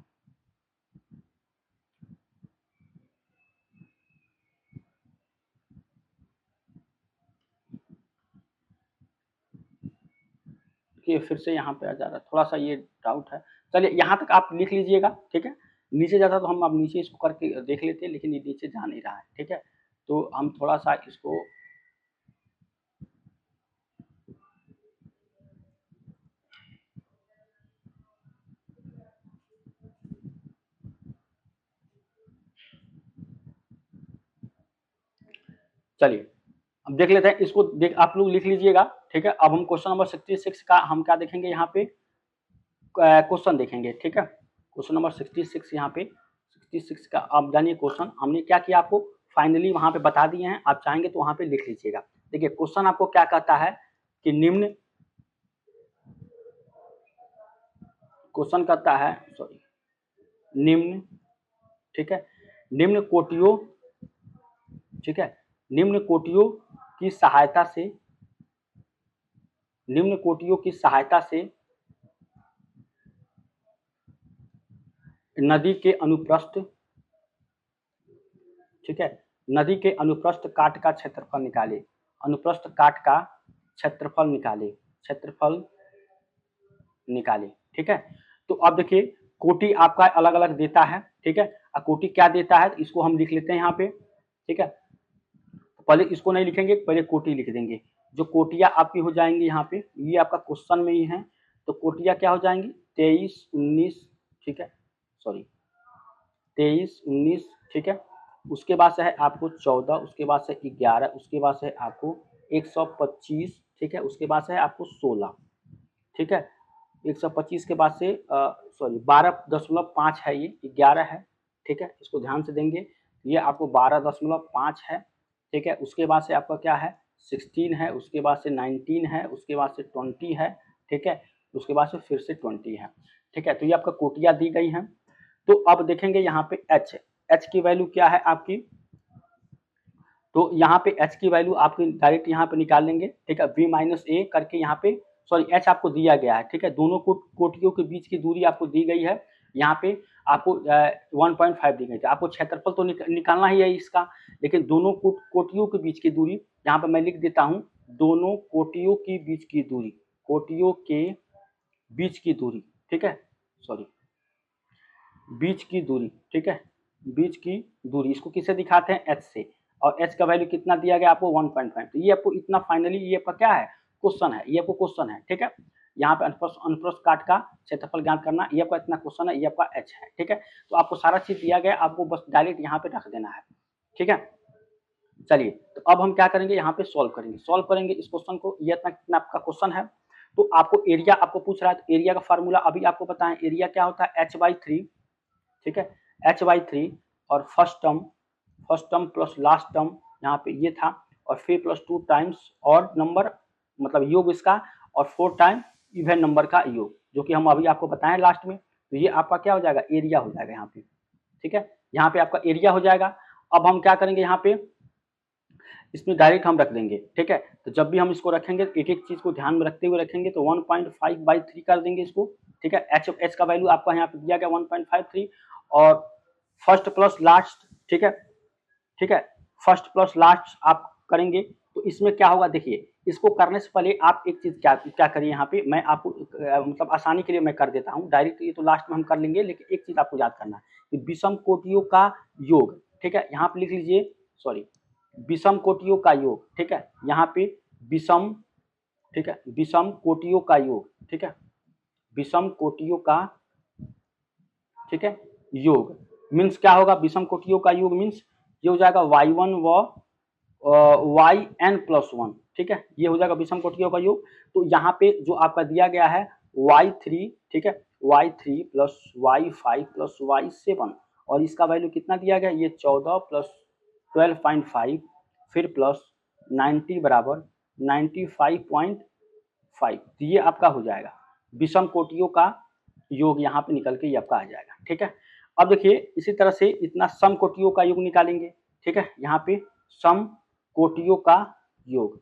देखिए फिर से यहाँ पे आ जा रहा है, थोड़ा सा ये डाउट है। चलिए यहाँ तक आप लिख लीजिएगा, ठीक है। नीचे जाता तो हम अब नीचे इसको करके देख लेते हैं, लेकिन ये नीचे जा नहीं रहा है, ठीक है। तो हम थोड़ा सा इसको चलिए अब देख लेते हैं, इसको आप लोग लिख लीजिएगा, ठीक है। अब हम क्वेश्चन नंबर 66 का हम क्या देखेंगे, यहाँ पे क्वेश्चन देखेंगे, ठीक है। क्वेश्चन नंबर 66 यहाँ पे 66 का आप जानिए क्वेश्चन हमने क्या किया, आपको फाइनली वहां पे बता दिए हैं, आप चाहेंगे तो वहां पे लिख लीजिएगा। देखिए क्वेश्चन आपको क्या कहता है कि निम्न, क्वेश्चन कहता है सॉरी निम्न, ठीक है, निम्न कोटियों, ठीक है, निम्न कोटियों की सहायता से, निम्न कोटियों की सहायता से नदी के अनुप्रस्थ, ठीक है, नदी के अनुप्रस्थ काट का क्षेत्रफल निकाले, अनुप्रस्थ काट का क्षेत्रफल निकाले, क्षेत्रफल निकालें, ठीक है। तो अब देखिए कोटि आपका अलग अलग देता है, ठीक है। कोटि क्या देता है इसको हम लिख लेते हैं यहाँ पे, ठीक है। पहले इसको नहीं लिखेंगे, पहले कोटि लिख देंगे। जो कोटियां आपकी हो जाएंगी यहाँ पे, ये आपका क्वेश्चन में ही है, तो कोटियां क्या हो जाएंगी 23, 19, ठीक है, सॉरी 23, 19, ठीक है। उसके बाद से है आपको 14, उसके बाद से 11, उसके बाद से है आपको 125, ठीक है। उसके बाद से है आपको 16, ठीक है। 125 के बाद से सॉरी 12.5 है, ये 11 है, ठीक है। इसको ध्यान से देंगे, ये आपको 12.5 है, ठीक है। उसके बाद से आपका क्या है 16 है, उसके बाद से 19 है, उसके बाद से 20 है, ठीक है। उसके बाद से फिर से 20 है, ठीक है। तो ये आपका कोटियां दी गई हैं। तो अब देखेंगे यहाँ पे एच की वैल्यू क्या है आपकी, तो यहाँ पे एच की वैल्यू आपकी डायरेक्ट यहाँ पे निकाल लेंगे, ठीक है। बी माइनस ए करके यहाँ पे सॉरी एच आपको दिया गया है, ठीक है। दोनों कोटियों के बीच की दूरी आपको दी गई है, यहाँ पे आपको 1.5 दी गई थी। आपको क्षेत्रफल तो निकालना ही है इसका, लेकिन दोनों कोटियों के बीच की दूरी यहाँ पे मैं लिख देता हूँ, दोनों कोटियों के बीच की दूरी, कोटियों के बीच की दूरी, ठीक है, सॉरी बीच की दूरी, ठीक है, बीच की दूरी इसको किससे दिखाते हैं एच से, और एच का वैल्यू कितना दिया गया आपको 1.5। तो ये आपको इतना फाइनली ये आपका क्या है क्वेश्चन है, ये आपको क्वेश्चन है, ठीक है। यहाँ पे अनुप्रस्थ काट का क्षेत्रफल ज्ञात करना, ये आपका इतना क्वेश्चन है, ये आपका एच है, ठीक है। तो आपको सारा चीज दिया गया, आपको बस डायरेक्ट यहाँ पे रख देना है, ठीक है। चलिए तो अब हम क्या करेंगे यहाँ पे सॉल्व करेंगे इस क्वेश्चन को, ये इतना आपका क्वेश्चन है। तो आपको एरिया आपको पूछ रहा है, तो एरिया का फार्मूला अभी आपको पता है, एरिया क्या होता है h/3, ठीक है, h/3 और first term plus last term यहाँ पे ये था, और फिर प्लस 2 टाइम्स और नंबर मतलब योग इसका, और 4 टाइम इवन नंबर का योग, जो कि हम अभी आपको बताएं लास्ट में। तो ये आपका क्या हो जाएगा एरिया हो जाएगा यहाँ पे, ठीक है। यहाँ पे आपका एरिया हो जाएगा। अब हम क्या करेंगे यहाँ पे इसमें डायरेक्ट हम रख देंगे, ठीक है। तो जब भी हम इसको रखेंगे एक एक चीज को ध्यान में रखते हुए रखेंगे, तो 1.5/3 कर देंगे इसको, ठीक है। एच का वैल्यू आपका यहाँ पे दिया गया 1.53, और फर्स्ट प्लस लास्ट, ठीक है, ठीक है, फर्स्ट प्लस लास्ट आप करेंगे। तो इसमें क्या होगा देखिए, इसको करने से पहले आप एक चीज क्या करिए यहाँ पे, मैं आपको मतलब आसानी के लिए मैं कर देता हूँ डायरेक्ट, ये तो लास्ट में हम कर लेंगे, लेकिन एक चीज आपको याद करना है कि विषम कोटियों का योग, ठीक है, यहाँ पे लिख लीजिए, सॉरी विषम कोटियों का योग, ठीक है, यहाँ पे विषम, ठीक है, विषम कोटियों का योग, ठीक है, विषम कोटियों का, ठीक है, योग मीन्स क्या होगा, विषम कोटियों का योग मीन्स ये हो जाएगा y1 व yn+1, ठीक है, ये हो जाएगा विषम कोटियों का योग। तो यहाँ पे जो आपका दिया गया है y3, ठीक है, y3 plus y5 plus y7, और इसका वैल्यू कितना दिया गया, ये 14 प्लस 12.5 फिर प्लस 90 बराबर 95.5, ये आपका हो जाएगा विषम कोटियों का योग, यहाँ पे निकल के ये आपका आ जाएगा, ठीक है। अब देखिए इसी तरह से इतना सम कोटियों का योग निकालेंगे, ठीक है, यहाँ पे सम कोटियों का योग,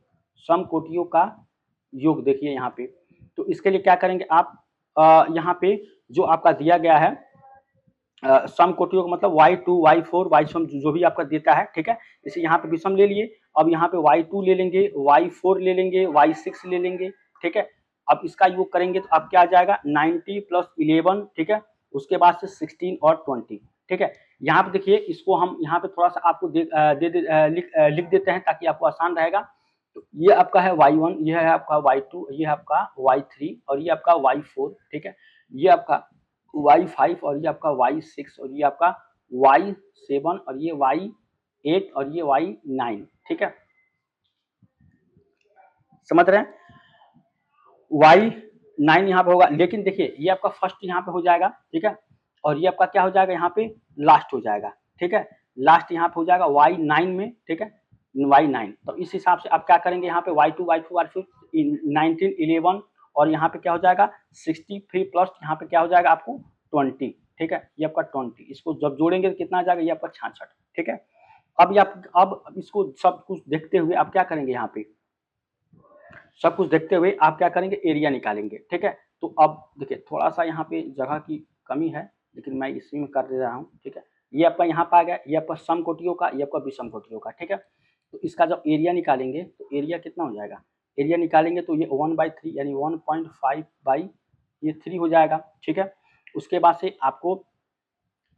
सम कोटियों का योग देखिए यहाँ पे। तो इसके लिए क्या करेंगे आप, यहाँ पे जो आपका दिया गया है सम कोटियों का मतलब y2 y4 y जो भी आपका देता है, ठीक है, इसे यहाँ पे विषम ले लिए। अब यहाँ पे y2 ले लेंगे, y4 ले लेंगे, y6 ले लेंगे, ठीक है। अब इसका योग करेंगे तो अब क्या आ जाएगा 90 प्लस 11, ठीक है, उसके बाद से 16 और 20, ठीक है। यहाँ पे देखिए इसको हम यहाँ पे थोड़ा सा आपको लिख देते हैं ताकि आपको आसान रहेगा। तो ये आपका है y1, ये है आपका y2, ये है आपका y3 और ये आपका y4, ठीक है, ये आपका y5 और ये आपका y6 और ये आपका y7 और ये y8 और ये y9, ठीक है, समझ रहे हैं। y9 यहाँ पे होगा, लेकिन देखिए ये आपका फर्स्ट यहाँ पे हो जाएगा, ठीक है, और ये आपका क्या हो जाएगा यहाँ पे लास्ट हो जाएगा, ठीक है, लास्ट यहाँ पे हो जाएगा y9 में, ठीक है, y9। तो इस हिसाब से आप क्या करेंगे यहाँ पे y2 y4 y5 19 11 और यहाँ पे क्या हो जाएगा 60 फिर प्लस यहाँ पे क्या हो जाएगा आपको 20, ठीक है, ये आपका 20, इसको जब जोड़ेंगे तो कितना आ जाएगा ये आपका 66, ठीक है। अब इसको सब कुछ देखते हुए आप क्या करेंगे यहाँ पे, सब कुछ देखते हुए आप क्या करेंगे एरिया निकालेंगे, ठीक है। तो अब देखिए थोड़ा सा यहाँ पे जगह की कमी है, लेकिन मैं इसी में कर दे रहा हूँ, ठीक है। ये आपका यहाँ पे आ गया, ये आपका सम कोटियों का, ये आपका विषम कोटियों का, ठीक है। तो इसका जब एरिया निकालेंगे तो एरिया कितना हो जाएगा, एरिया निकालेंगे तो ये 1/3 यानी 1.5 ये 3 हो जाएगा, ठीक है। उसके बाद से आपको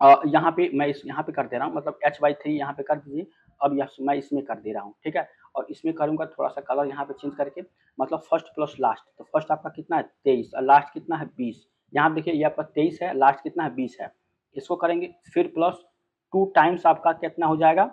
यहाँ पे मैं यहाँ पे कर दे रहा हूँ, मतलब h/3 यहाँ पे कर दीजिए। अब मैं इसमें कर दे रहा हूँ, ठीक है। और इसमें करूँगा थोड़ा सा कलर यहाँ पे चेंज करके, मतलब फर्स्ट प्लस लास्ट। तो फर्स्ट आपका कितना है 23 और लास्ट कितना है 20। यहाँ देखिए ये आपका 23 है, लास्ट कितना है 20 है। इसको करेंगे फिर प्लस 2 टाइम्स आपका कितना हो जाएगा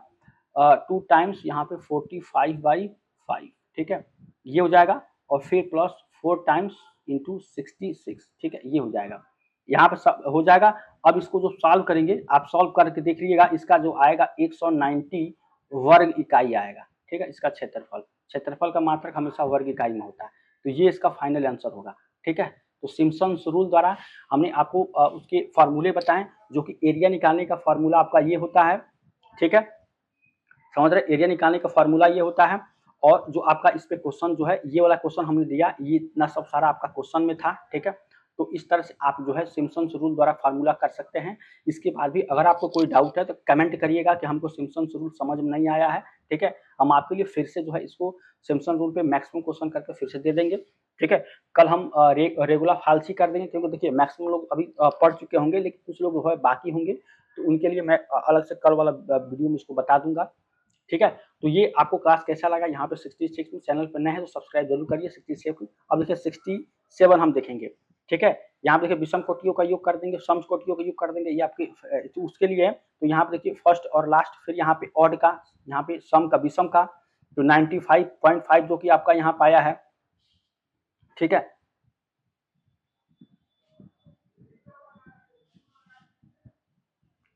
2 टाइम्स यहाँ पे 45/5, ठीक है, ये हो जाएगा। और फिर प्लस 4 टाइम्स इंटू 66, ठीक है, ये हो जाएगा। यहाँ पे सब हो जाएगा। अब इसको जो सॉल्व करेंगे, आप सॉल्व करके देख लीजिएगा, इसका जो आएगा 190 वर्ग इकाई आएगा, ठीक है। इसका क्षेत्रफल का मात्रक हमेशा वर्ग इकाई में होता है, तो ये इसका फाइनल आंसर होगा, ठीक है। तो सिम्पसन्स रूल द्वारा हमने आपको उसके फार्मूले बताएं, जो कि एरिया निकालने का फार्मूला आपका ये होता है, ठीक है। समझ रहे, एरिया निकालने का फार्मूला ये होता है। और जो आपका इस पे क्वेश्चन जो है, ये वाला क्वेश्चन हमने दिया, ये इतना सब सारा आपका क्वेश्चन में था, ठीक है। तो इस तरह से आप जो है सिम्पसन्स रूल द्वारा फार्मूला कर सकते हैं। इसके बाद भी अगर आपको कोई डाउट है तो कमेंट करिएगा कि हमको सिम्पसन्स रूल समझ में नहीं आया है, ठीक है। हम आपके लिए फिर से जो है इसको सिम्पसन रूल पे मैक्सिमम क्वेश्चन करके फिर से दे देंगे, ठीक है। कल हम रेगुलर फाल्सी कर देंगे, क्योंकि देखिए मैक्सिमम लोग अभी पढ़ चुके होंगे, लेकिन कुछ लोग जो है बाकी होंगे, तो उनके लिए मैं अलग से कल वाला वीडियो में इसको बता दूंगा, ठीक है। तो ये आपको क्लास कैसा लगा, यहाँ पे 66 में चैनल पर नए हैं तो सब्सक्राइब जरूर करिए 67। अब देखिए 67 हम देखेंगे, ठीक है। यहाँ पे देखिए विषम कोटियों का योग कर देंगे, सम कोटियों का योग कर देंगे, ये आपके तो उसके लिए है। तो यहाँ पे देखिए फर्स्ट और लास्ट, फिर यहाँ पे ऑड का, यहाँ पे सम का, विषम का, तो 95.5 जो कि आपका यहाँ पाया है, ठीक है।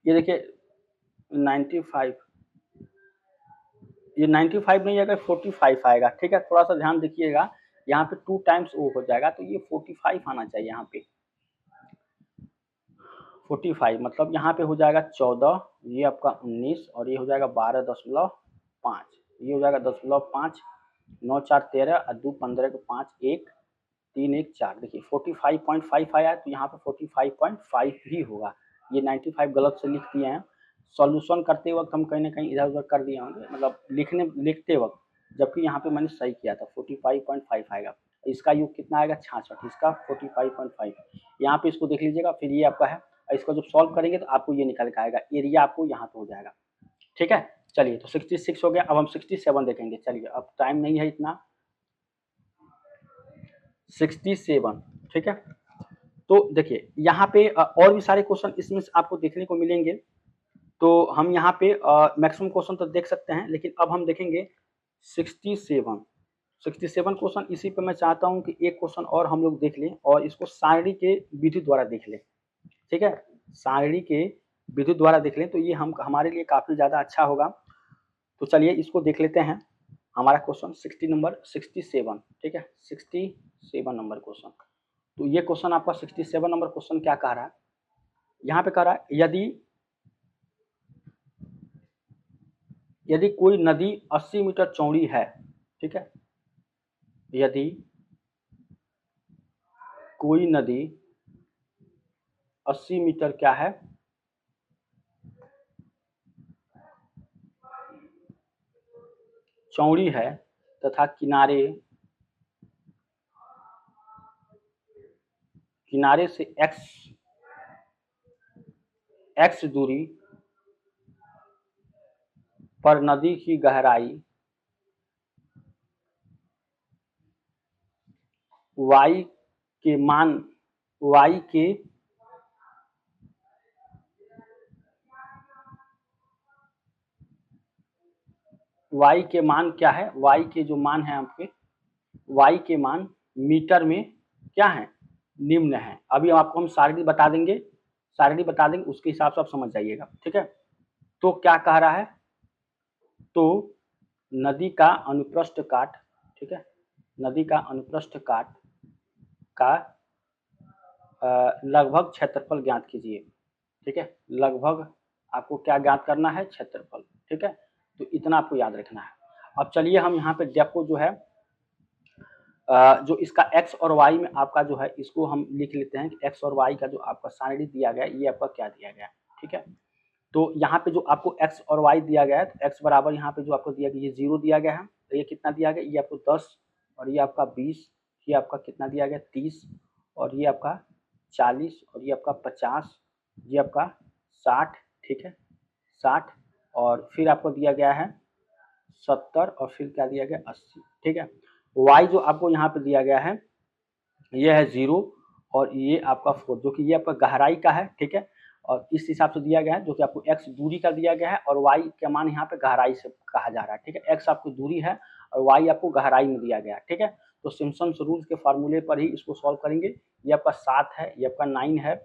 ये देखिए 95, ये 95 नहीं आएगा, 45 आएगा, ठीक है। थोड़ा सा ध्यान देखिएगा, यहाँ पे 2 टाइम्स वो हो जाएगा, तो ये 45 आना चाहिए यहाँ पे। 45 मतलब यहाँ पे हो जाएगा 14, ये आपका 19, और ये हो जाएगा 12.5, ये हो जाएगा 10.5, 9 4 13 और 2 15 को 5 1 3 1 4। देखिए 45.5 आया, तो यहाँ पे 45.5 ही होगा। ये 95 गलत से लिख दिए हैं, सॉल्यूशन करते वक्त हम कहीं ना कहीं इधर उधर कर दिए होंगे, मतलब लिखते वक्त, जबकि यहाँ पे मैंने सही किया था, 45.5 आएगा। इसका योग कितना आएगा 66, इसका 45.5। यहाँ पे इसको देख लीजिएगा, फिर ये आपका है। इसको जब सॉल्व करेंगे तो आपको ये निकल के आएगा, एरिया आपको यहाँ पे हो जाएगा, ठीक है। चलिए तो 66 हो गया, अब हम 67 देखेंगे। चलिए अब टाइम नहीं है इतना, 67, ठीक है। तो देखिए यहाँ पे और भी सारे क्वेश्चन इसमें से आपको देखने को मिलेंगे, तो हम यहाँ पे मैक्सिमम क्वेश्चन तो देख सकते हैं, लेकिन अब हम देखेंगे 67 क्वेश्चन। इसी पे मैं चाहता हूँ कि एक क्वेश्चन और हम लोग देख लें, और इसको सारणी के विधि द्वारा देख लें, ठीक है। सारणी के विधि द्वारा देख लें तो ये हमारे लिए काफी ज्यादा अच्छा होगा। तो चलिए इसको देख लेते हैं, हमारा क्वेश्चन 67, ठीक है, 67 नंबर क्वेश्चन। तो ये क्वेश्चन आपका 67 नंबर क्वेश्चन क्या कह रहा है, यहाँ पे कह रहा है यदि कोई नदी 80 मीटर चौड़ी है, ठीक है, यदि कोई नदी 80 मीटर क्या है चौड़ी है, तथा किनारे से x दूरी पर नदी की गहराई y के मान y के मान क्या है, y के जो मान है आपके, y के मान मीटर में क्या है, निम्न है। अभी आपको हम सारणी बता देंगे, उसके हिसाब से आप समझ जाइएगा, ठीक है। तो क्या कह रहा है, तो नदी का अनुप्रस्थ काट, ठीक है, नदी का अनुप्रस्थ काट का लगभग क्षेत्रफल ज्ञात कीजिए, ठीक है। लगभग आपको क्या ज्ञात करना है, क्षेत्रफल, ठीक है। तो इतना आपको याद रखना है। अब चलिए हम यहाँ पे डेपो जो है जो इसका x और y में आपका जो है, इसको हम लिख लेते हैं कि x और y का जो आपका सारणी दिया गया है, ये आपका क्या दिया गया है, ठीक है। तो यहाँ पे जो आपको x और y दिया गया है, तो x बराबर यहाँ पे जो आपको दिया गया, ये 0 दिया गया है, तो ये कितना दिया गया, ये आपको 10, और ये आपका 20, ये आपका कितना दिया गया 30, और ये आपका 40 और ये आपका 50, ये आपका 60, ठीक है 60, और फिर आपको दिया गया है 70 और फिर क्या दिया गया 80, ठीक है। y जो आपको यहाँ पे दिया गया है ये है 0 और ये आपका 4 जो कि ये आपका गहराई का है, ठीक है, और इस हिसाब से दिया गया है जो कि आपको x दूरी का दिया गया है और y का मान यहाँ पे गहराई से कहा जा रहा है, ठीक है। x आपकी दूरी है और y आपको गहराई में दिया गया है, ठीक है। तो सिम्पसन्स रूल के फार्मूले पर ही इसको सॉल्व करेंगे। ये आपका 7 है, ये आपका 9 है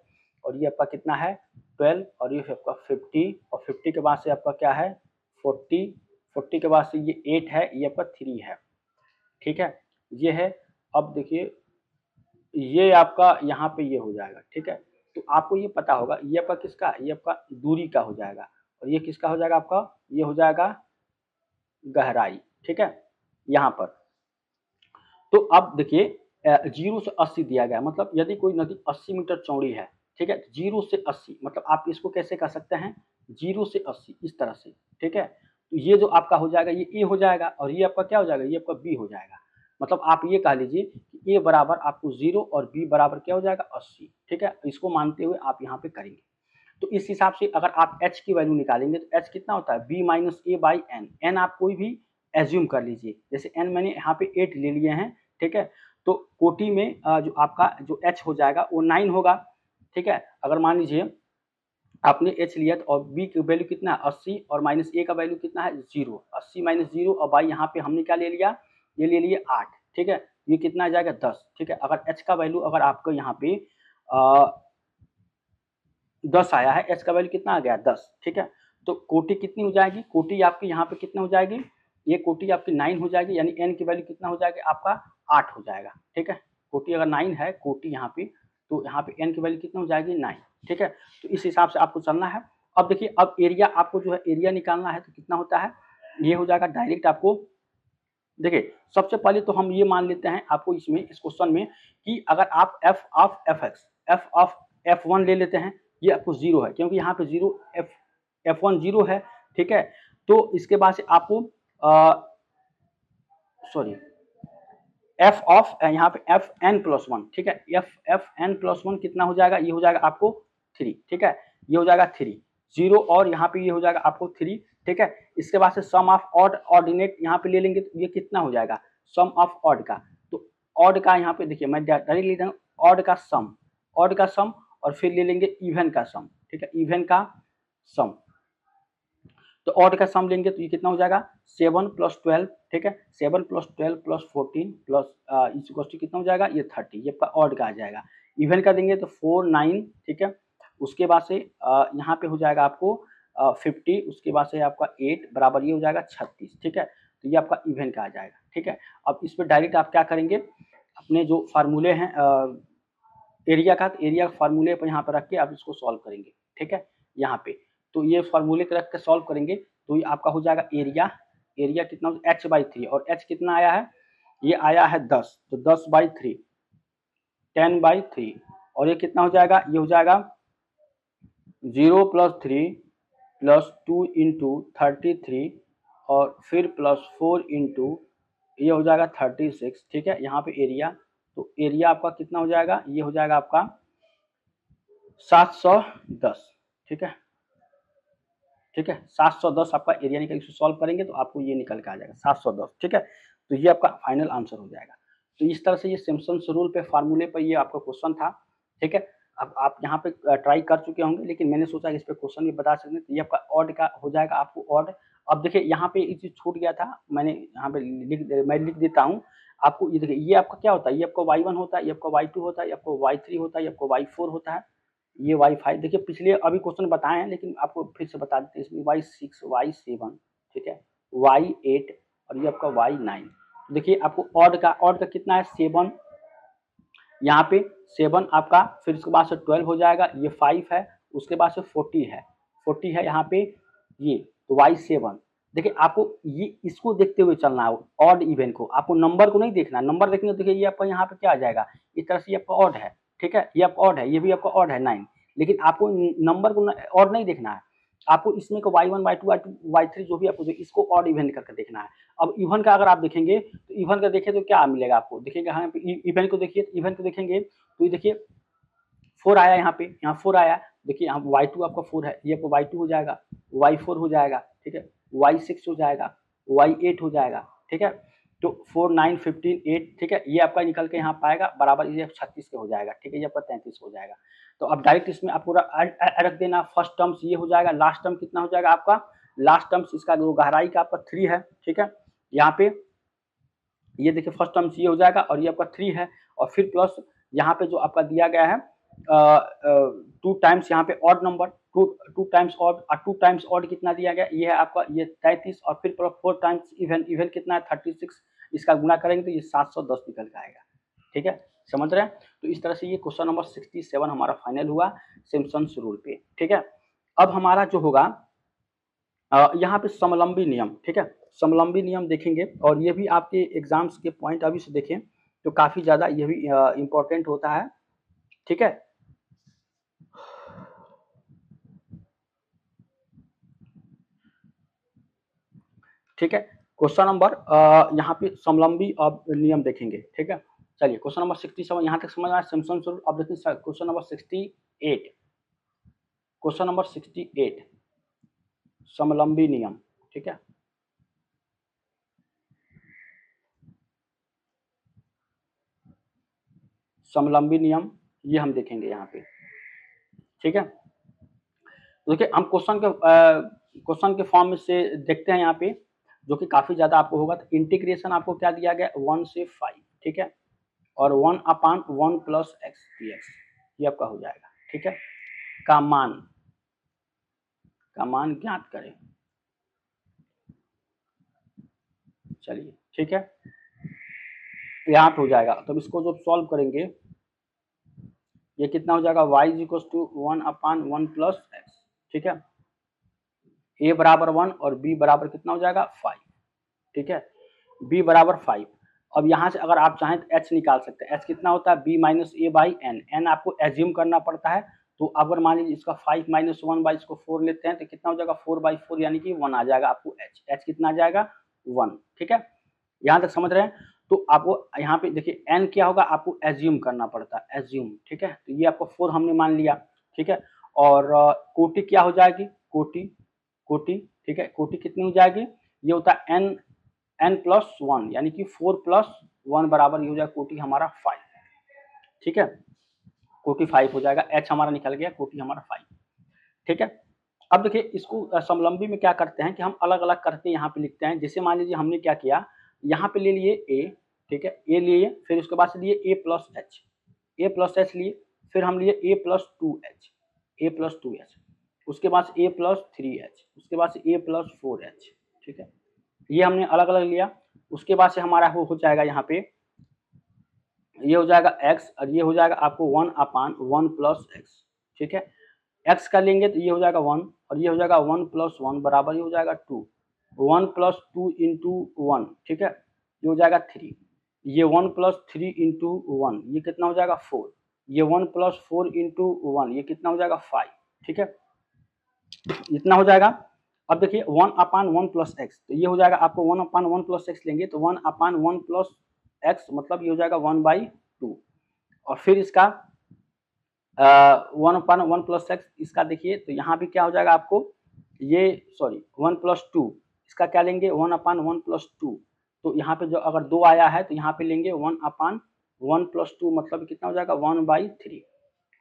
और ये आपका कितना है 12 और ये आपका 50 और 50 के बाद से आपका क्या है 40, 40 के बाद से ये 8 है, ये आपका 3 है, ठीक है, ये है। अब देखिए ये आपका यहाँ पे ये हो जाएगा, ठीक है। तो आपको ये पता होगा ये आपका किसका, ये आपका दूरी का हो जाएगा और ये किसका हो जाएगा आपका, ये हो जाएगा गहराई, ठीक है यहाँ पर। तो अब देखिए 0 से 80 दिया गया, मतलब यदि कोई नदी 80 मीटर चौड़ी है, ठीक है, 0 से 80 मतलब आप इसको कैसे कर सकते हैं 0 से 80 इस तरह से, ठीक है। तो ये जो आपका हो जाएगा ये ए हो जाएगा और ये आपका क्या हो जाएगा, ये आपका बी हो जाएगा। मतलब आप ये कह लीजिए कि ए बराबर आपको 0 और बी बराबर क्या हो जाएगा 80, ठीक है। इसको मानते हुए आप यहाँ पे करेंगे। तो इस हिसाब से अगर आप h की वैल्यू निकालेंगे तो h कितना होता है b minus A by N. N आप कोई भी एज्यूम कर लीजिए, जैसे n मैंने यहाँ पे 8 ले लिए हैं, ठीक है। तो कोटि में जो आपका जो h हो जाएगा वो 9 होगा, ठीक है। अगर मान लीजिए आपने h लिया तो और b की वैल्यू कितना है 80 और माइनस ए का वैल्यू कितना है 0, 80 माइनस 0 और बाई यहाँ पे हमने क्या ले लिया, ये ले लिए 8, ठीक है। ये कितना आ जाएगा 10, ठीक है। अगर h का वैल्यू अगर आपको यहाँ पे 10 आया है, h का वैल्यू कितना आ गया 10, ठीक है। तो कोटि कितनी हो जाएगी, कोटि आपकी यहाँ पे कितना हो जाएगी, ये कोटि आपकी 9 हो जाएगी, यानी n की वैल्यू कितना हो जाएगा आपका 8 हो जाएगा, ठीक है। कोटि अगर 9 है कोटि यहाँ पे, तो यहाँ पे n की वैल्यू कितना हो जाएगी 9, ठीक है। तो इस हिसाब से आपको चलना है। अब देखिए अब एरिया आपको जो है एरिया निकालना है तो कितना होता है, ये हो जाएगा डायरेक्ट आपको। देखिए सबसे पहले तो हम ये मान लेते हैं आपको इसमें इस क्वेश्चन में कि अगर आप f of fx f of f1 ले लेते हैं, ये आपको 0 है क्योंकि यहाँ पे 0 f1 0 है, ठीक है। तो इसके बाद से आपको सॉरी f ऑफ यहाँ पे एफ एन प्लस 1, ठीक है, एफ एन प्लस 1 कितना हो जाएगा, ये हो जाएगा आपको 3, ठीक है, ये हो जाएगा 3 0 और यहाँ पे ये हो जाएगा आपको 3, ठीक है। इसके बाद से सम ऑफ ऑड ऑर्डिनेट यहाँ पे ले लेंगे तो ये कितना हो जाएगा सम ऑफ ऑड का। तो ऑड का यहाँ पे देखिए मैं डायरेक्ट लिख रहा हूँ ऑड का सम, ऑड का सम और फिर ले लेंगे इवन का सम, ठीक है, इवन का सम। तो ऑड का सम लेंगे तो ये कितना हो जाएगा 7 प्लस 12, ठीक है, 7 plus 12 plus 14 plus equal to कितना हो जाएगा ये 30, ये आपका ऑड का आ जाएगा। इवन का देंगे तो 4 9, ठीक है। उसके बाद से यहाँ पे हो जाएगा आपको 50, उसके बाद से आपका 8 बराबर ये हो जाएगा 36, ठीक है। तो ये आपका इवन का आ जाएगा, ठीक है। अब इस पर डायरेक्ट आप क्या करेंगे अपने जो फार्मूले हैं एरिया का, तो एरिया फार्मूले पर यहाँ पर रख के आप इसको सॉल्व करेंगे, ठीक है, यहाँ पे। तो ये फार्मूले रख के सॉल्व करेंगे तो ये आपका हो जाएगा एरिया, एरिया कितना h/3 और h कितना आया है, ये आया है 10, तो 10/3 10/3 और ये कितना हो जाएगा, ये हो जाएगा 0 प्लस 3 प्लस 2 इंटू 33 और फिर प्लस 4 इंटू ये हो जाएगा 36, ठीक है। यहाँ पे एरिया, तो एरिया आपका कितना हो जाएगा, ये हो जाएगा आपका 710, ठीक है, ठीक है 710 आपका एरिया निकल, इसको सॉल्व करेंगे तो आपको ये निकल के आ जाएगा 710, ठीक है। तो ये आपका फाइनल आंसर हो जाएगा। तो इस तरह से ये सिम्पसन्स रूल पे फार्मूले पर ये आपका क्वेश्चन था, ठीक है। अब आप यहाँ पे ट्राई कर चुके होंगे लेकिन मैंने सोचा इस पे क्वेश्चन भी बता सकते हैं, तो ये आपका ऑड का हो जाएगा आपको ऑड। अब देखिए यहाँ पे एक चीज छूट गया था, मैंने यहाँ पे मैं लिख देता हूँ आपको, ये देखिए ये आपका क्या होता है, ये आपका y1 होता है, ये आपका y2 होता है, ये आपका y3 होता है, ये आपका y4 होता है, ये y5 देखिए पिछले अभी क्वेश्चन बताए हैं लेकिन आपको फिर से बता देते हैं इसमें y6 y7, ठीक है, y8 और ये आपका y9। देखिए आपको ऑड का कितना है 7, यहाँ पे 7 आपका, फिर उसके बाद से 12 हो जाएगा, ये 5 है, उसके बाद से 40 है यहाँ पे ये, तो y7। देखिए आपको ये इसको देखते हुए चलना है ऑड इवन को, आपको नंबर को नहीं देखना, नंबर देखने तो देखिए ये आपका यहाँ पे क्या आ जाएगा इस तरह से ये आपका ऑड है, ठीक है, ये आपका ऑड है, ये भी आपका ऑड है 9, लेकिन आपको नंबर को ऑड नहीं देखना है, आपको इसमें को y1 y2 y3 जो भी आपको इसको ऑड इवन करके देखना है। अब इवन का अगर आप देखेंगे तो इवन का देखें तो क्या मिलेगा आपको, देखिएगा यहाँ पे इवन को देखिए, इवन को देखेंगे तो ये देखिए 4 आया यहाँ पे, यहाँ 4 आया, देखिए यहाँ y2 आपका 4 है, ये आपका y2 हो जाएगा, y4 हो जाएगा, ठीक है, y6 हो जाएगा, y8 हो जाएगा, ठीक है। तो 4 9 15 8, ठीक है, ये आपका निकल के यहाँ पाएगा बराबर ये 36 के हो जाएगा, ठीक है, ये आपका 33 हो जाएगा। तो अब डायरेक्ट इसमें आपको रख देना, फर्स्ट टर्म्स ये हो जाएगा, लास्ट टर्म कितना हो जाएगा आपका, लास्ट टर्म्स इसका जो गहराई का आपका 3 है, ठीक है, यहाँ पे ये देखिए फर्स्ट टर्म्स ये हो जाएगा और ये आपका 3 है, और फिर प्लस यहाँ पे जो आपका दिया गया है 2 टाइम्स यहाँ पे ऑड नंबर, 2 टाइम्स ऑड, और 2 टाइम्स ऑड कितना दिया गया, ये है आपका ये 33, और फिर 4 टाइम्स इवन, इवन कितना है 36, इसका गुना करेंगे तो ये 710 निकल के आएगा, ठीक है, समझ रहे हैं। तो इस तरह से ये क्वेश्चन नंबर 67 हमारा फाइनल हुआ सिम्पसन्स रूल पे, ठीक है। अब हमारा जो होगा यहाँ पे समलंबी नियम, ठीक है, समलंबी नियम देखेंगे, और ये भी आपके एग्जाम्स के पॉइंट अभी से देखें तो काफी ज्यादा ये भी इम्पोर्टेंट होता है, ठीक है। ठीक है, क्वेश्चन नंबर यहाँ पे समलंबी अब नियम देखेंगे, ठीक है। चलिए क्वेश्चन नंबर 67 यहाँ तक समझ आया सिम्पसन्स रूल। अब देखिए क्वेश्चन नंबर 68, क्वेश्चन नंबर 68 समलंबी नियम, ठीक है। समलंबी नियम ये हम देखेंगे यहाँ पे, ठीक है। तो देखिए हम क्वेश्चन के फॉर्म से देखते हैं यहाँ पे, जो कि काफी ज्यादा आपको होगा। तो इंटीग्रेशन आपको क्या दिया गया 1 से 5, ठीक है, और 1/1 प्लस एक्स dx ये आपका हो जाएगा, ठीक है। का मान ज्ञात करें, चलिए ठीक है, यहाँ पे हो जाएगा। तो इसको जब सॉल्व करेंगे ये कितना हो जाएगा y = 1/1 प्लस एक्स, ठीक है, a बराबर 1 और b बराबर कितना हो जाएगा 5, ठीक है, b बराबर 5। अब यहाँ से अगर आप चाहें तो h निकाल सकते हैं, h कितना होता है b minus A by N, N आपको एज्यूम करना पड़ता है। तो अगर मान लीजिए इसका 5 माइनस 1 बाई इसको 4 लेते हैं तो कितना हो जाएगा 4/4 यानी कि 1 आ जाएगा आपको h कितना आ जाएगा 1, ठीक है, यहाँ तक समझ रहे हैं। तो आपको यहाँ पे देखिए n क्या होगा आपको एज्यूम करना पड़ता है, एज्यूम, ठीक है। तो ये आपको 4 हमने मान लिया, ठीक है, और कोटि क्या हो जाएगी, कोटि, ठीक है, कोटि कितनी हो जाएगी, ये होता है n प्लस 1 यानी कि 4 प्लस 1 बराबर ये हो जाएगा कोटि हमारा 5, ठीक है, कोटि 5 हो जाएगा, h हमारा निकल गया, कोटि हमारा 5, ठीक है। अब देखिए इसको समलंबी में क्या करते हैं कि हम अलग अलग करके यहाँ पे लिखते हैं। जैसे मान लीजिए हमने क्या किया, यहाँ पे ले लिए a, ठीक है, a लिए, फिर उसके बाद से लिए a प्लस h लिए, फिर हम लिए a प्लस 2h, उसके बाद a प्लस 3h, उसके बाद से a प्लस 4h, ठीक है, ये हमने अलग अलग लिया। उसके बाद से हमारा हो जाएगा यहाँ पे ये हो जाएगा x, और ये हो जाएगा आपको 1/1 प्लस x, ठीक है, x का लेंगे तो ये हो जाएगा 1, और ये हो जाएगा 1 प्लस 1 बराबर ये हो जाएगा 2, 1 प्लस 2 इंटू 1, ठीक है, ये हो जाएगा 3, ये 1 प्लस 3 इंटू 1 ये कितना हो जाएगा 4, ये 1 प्लस 4 इंटू 1 ये कितना हो जाएगा 5, ठीक है, इतना हो जाएगा। अब देखिए 1/1 प्लस एक्स, तो ये हो जाएगा आपको 1/1 प्लस एक्स लेंगे तो 1/1 प्लस एक्स मतलब ये हो जाएगा 1/2, और फिर इसका 1/1 प्लस एक्स इसका देखिए तो यहाँ भी क्या हो जाएगा आपको ये 1 प्लस 2 इसका क्या लेंगे 1/1 प्लस 2, तो यहाँ पे जो अगर 2 आया है तो यहाँ पे लेंगे 1/1 प्लस 2 मतलब कितना हो जाएगा 1/3,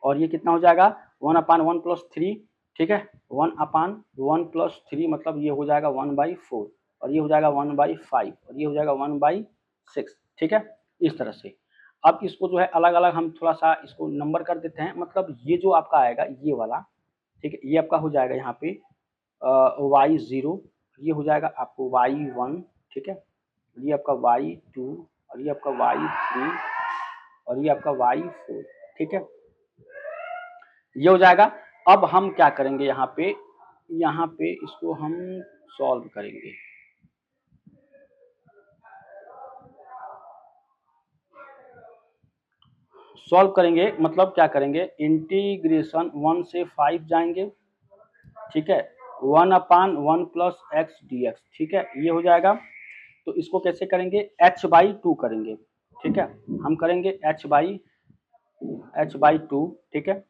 और ये कितना हो जाएगा 1/1 प्लस 3, ठीक है, 1/1 प्लस 3 मतलब ये हो जाएगा 1/4, और ये हो जाएगा 1/5, और ये हो जाएगा 1/6, ठीक है, इस तरह से। अब इसको जो है अलग अलग हम थोड़ा सा इसको नंबर कर देते हैं, मतलब ये जो आपका आएगा ये वाला, ठीक है, ये आपका हो जाएगा यहाँ पे y0, ये हो जाएगा आपको y1, ठीक है, ये आपका y2, और ये आपका y3, और ये आपका y4, ठीक है, ये हो जाएगा। अब हम क्या करेंगे यहाँ पे इसको हम सॉल्व करेंगे, मतलब क्या करेंगे इंटीग्रेशन 1 से 5 जाएंगे, ठीक है, 1/1 प्लस एक्स dx, ठीक है, ये हो जाएगा। तो इसको कैसे करेंगे h/2 करेंगे, ठीक है, हम करेंगे h/2, ठीक है,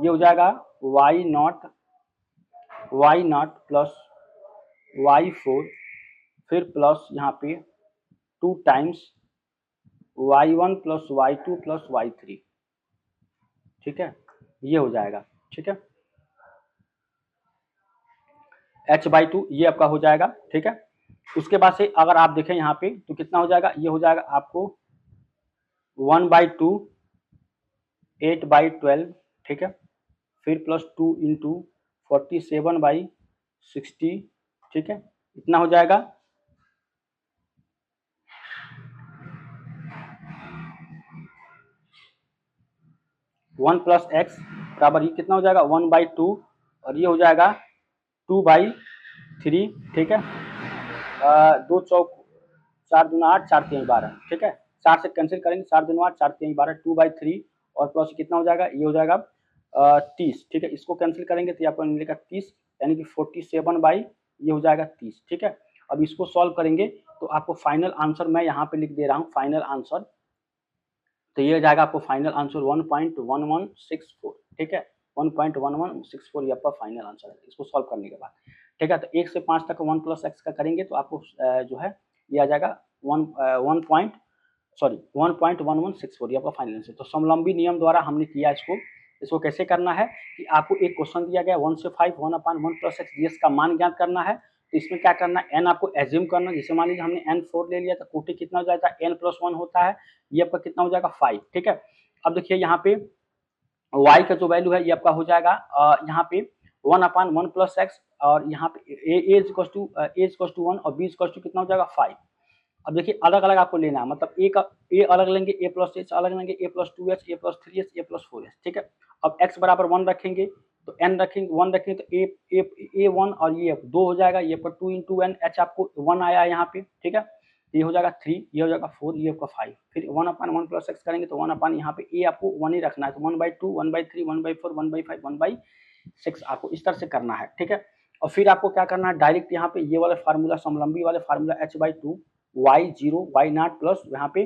ये हो जाएगा y0 प्लस y4 फिर प्लस यहाँ पे 2 times y1 plus y2 plus y3, ठीक है, ये हो जाएगा, ठीक है, h/2 ये आपका हो जाएगा, ठीक है। उसके बाद से अगर आप देखें यहाँ पे तो कितना हो जाएगा, ये हो जाएगा आपको 1/2 8/12, ठीक है, फिर प्लस 2 इंटू 47/60, ठीक है, इतना हो जाएगा। वन प्लस एक्स बराबर ये कितना हो जाएगा 1/2 और ये हो जाएगा 2/3, ठीक है, 2 चौक 4 दूना 8 4 3 12, ठीक है, 4 से कैंसिल करेंगे, 4 दूना 8 4 3 12, 2/3 और प्लस कितना हो जाएगा, ये हो जाएगा 30, ठीक है, इसको कैंसिल करेंगे तो आपको मिलेगा 30, यानी कि 47 ये हो जाएगा 30, ठीक है। अब इसको सॉल्व करेंगे तो आपको फाइनल आंसर मैं यहाँ पे लिख दे रहा हूँ, फाइनल आंसर, तो ये हो जाएगा आपको फाइनल आंसर 1.1164, ठीक है, 1.1164 ये आपका फाइनल आंसर है इसको सॉल्व करने के बाद, ठीक है। तो 1 से 5 तक 1 प्लस एक्स का करेंगे तो आपको जो है ये आ जाएगा 1.1164 ये आपका फाइनल आंसर। तो समलंबी नियम द्वारा हमने किया इसको कैसे करना है कि आपको एक क्वेश्चन दिया गया 1 से 5 1/1 प्लस एक्स डीएस का मान ज्ञात करना है। तो इसमें क्या करना है, एन आपको एज्यूम करना, जैसे मान लीजिए हमने एन 4 ले लिया तो कोटि कितना हो जाएगा, एन प्लस 1 होता है, ये आपका कितना हो जाएगा 5, ठीक है। अब देखिए यहाँ पे y का जो वैल्यू है ये आपका हो जाएगा यहाँ पे 1/1 प्लस एक्स और यहाँ पे ए इक्वल टू 1 और बी इक्वल टू कितना हो जाएगा 5। अब देखिए अलग अलग आपको लेना है, मतलब ए अलग लेंगे, ए प्लस एच अलग लेंगे, ए प्लस 2h ए प्लस 3h ए प्लस 4h, ठीक है। अब x बराबर 1 रखेंगे तो n रखेंगे 1 रखेंगे तो ए 1 और ये 2 हो जाएगा, ये पर 2 इंटू एन, एच आपको 1 आया यहाँ पे, ठीक है, ये हो जाएगा 3, ये हो जाएगा 4, ये आपका 5, फिर 1/1 प्लस एक्स करेंगे तो 1 यहाँ पे ए आपको 1 ही रखना है, तो 1/2 1/3 1/4 1/5 1/6 आपको इस तरह से करना है, ठीक है। और फिर आपको क्या करना है, डायरेक्ट यहाँ पे ये वाले फार्मूला समलंबी वाले formula h/2 y0 y0 plus यहाँ पे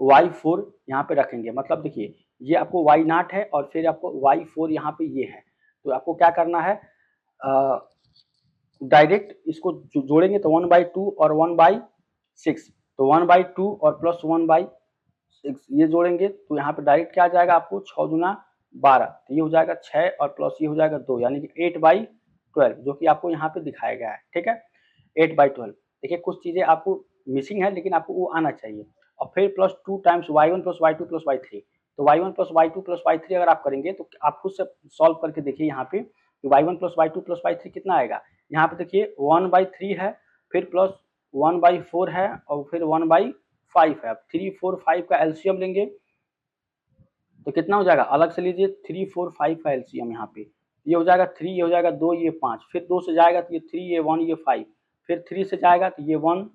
y4 यहाँ पे रखेंगे, मतलब देखिए ये आपको y0 है और फिर आपको y4 यहाँ पे ये है, तो आपको क्या करना है, डायरेक्ट इसको जोड़ेंगे तो 1/2 और 1/6, तो 1/2 और प्लस 1/6 ये जोड़ेंगे तो यहाँ पे डायरेक्ट क्या आ जाएगा आपको 6 गुना 12, तो ये हो जाएगा 6 और प्लस ये हो जाएगा 2, यानी कि 8/12 जो कि आपको यहाँ पे दिखाया गया है, ठीक है, 8/12। देखिए कुछ चीजें आपको मिसिंग है लेकिन आपको वो आना चाहिए। और फिर plus 2 times y1 plus y2 plus y3, तो y1 plus y2 plus y3 अगर आप करेंगे तो आप खुद से सॉल्व करके देखिए यहाँ पे y1 plus y2 plus y3 कितना आएगा, यहाँ पे देखिए 1/3 है, फिर प्लस 1/4 है और फिर 1/5 है। अब 3 4 5 का एलसीएम लेंगे तो कितना हो जाएगा, अलग से लीजिए 3 4 5 का एलसीएम यहाँ पे, ये हो जाएगा 3, ये हो जाएगा 2, ये 5, फिर 2 से जाएगा तो ये 3, ये 1, ये 5, फिर 3 से जाएगा तो ये 1,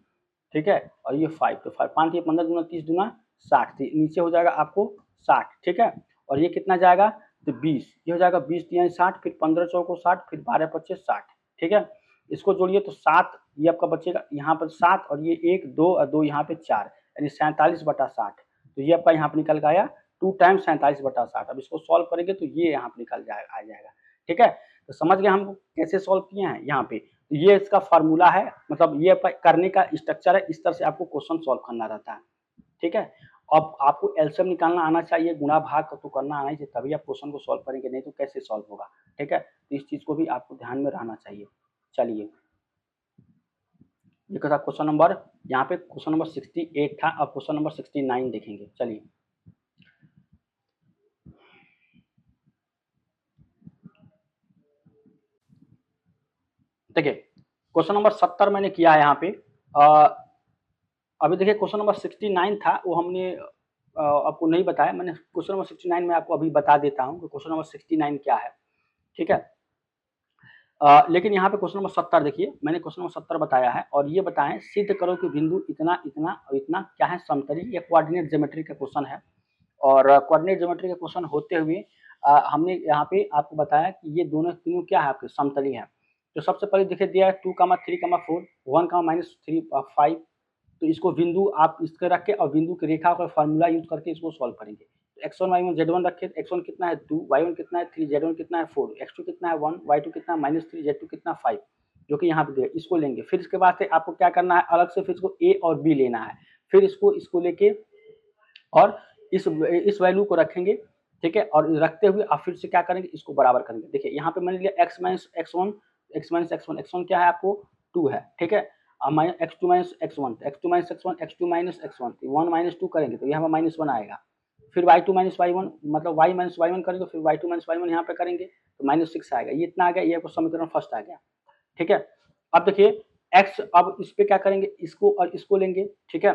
ठीक है, और ये 5, तो 5 ये 15 दूना 30 दूना 60, तो नीचे हो जाएगा आपको 60, ठीक है, और ये कितना जाएगा तो 20, ये हो जाएगा 20 यानी 60, फिर 15 चौको 60, फिर 12 25 60, ठीक है। इसको जोड़िए तो 7 ये आपका बचेगा यहाँ पर 7 और ये 1 2 और 2 यहाँ पे 4, यानी 47/60, तो ये आपका यहाँ पे निकल गया 2 टाइम्स 47/60। अब इसको सॉल्व करेंगे तो ये यहाँ पे निकल जाएगा आ जाएगा, ठीक है। तो समझ गए हम कैसे सॉल्व किए हैं यहाँ पे, तो ये इसका फार्मूला है, मतलब ये करने का स्ट्रक्चर है, इस तरह से आपको क्वेश्चन सॉल्व करना रहता है, ठीक है। अब आपको एलसीएम निकालना आना चाहिए, गुणा भाग तो करना आना चाहिए, तभी आप क्वेश्चन को सॉल्व करेंगे, नहीं तो कैसे सॉल्व होगा, ठीक है। तो इस चीज को भी आपको ध्यान में रहना चाहिए। चलिए ये था क्वेश्चन नंबर, यहाँ पे क्वेश्चन नंबर 68 था, अब क्वेश्चन नंबर 69 देखेंगे। चलिए देखिए क्वेश्चन नंबर 70 मैंने किया है यहाँ पे। अभी देखिए क्वेश्चन नंबर 69 था वो हमने आपको नहीं बताया, मैंने क्वेश्चन नंबर 69 में आपको अभी बता देता हूँ कि क्वेश्चन नंबर 69 क्या है, ठीक है। लेकिन यहाँ पे क्वेश्चन नंबर 70 देखिए, मैंने क्वेश्चन नंबर 70 बताया है और ये बताएं सिद्ध करो कि बिंदु इतना इतना और इतना क्या है समतली, ये कोऑर्डिनेट ज्योमेट्री का क्वेश्चन है। और कोऑर्डिनेट ज्योमेट्री का क्वेश्चन होते हुए हमने यहाँ पे आपको बताया कि ये दोनों तीनों क्या है आपके समतली है। तो सबसे पहले देखिए दिया है 2, 3, 4, 1, -3, 5, तो इसको बिंदु आप इसके रख के और बिंदु की रेखा का फॉर्मूला यूज करके इसको सॉल्व करेंगे। x1 y1 z1 रखे तो x1 कितना है 2, y1 कितना है 3, z1 कितना है 4, x2 कितना है 1, y2 कितना है -3, z2 कितना 5, जो कि यहाँ पे दिया, इसको लेंगे। फिर इसके बाद से आपको क्या करना है, अलग से फिर इसको a और b लेना है, फिर इसको लेके और इस वैल्यू को रखेंगे, ठीक है, और रखते हुए आप फिर से क्या करेंगे, इसको बराबर करेंगे। देखिए यहाँ पे मान लिया x माइनस x1, x1 क्या है आपको 2 है, ठीक है, अब x2 minus x1, x2 minus x1, x2 minus x1, 1 minus 2 करेंगे तो यहाँ पर -1 आएगा। फिर y2 माइनस y1 मतलब y माइनस y1 करेंगे, फिर y2 माइनस y1 यहाँ पे करेंगे तो -6 आएगा। ये इतना आ गया, ये आपको समीकरण फर्स्ट आ गया, ठीक है। अब देखिए x, अब इस पे क्या करेंगे, इसको और इसको लेंगे, ठीक है,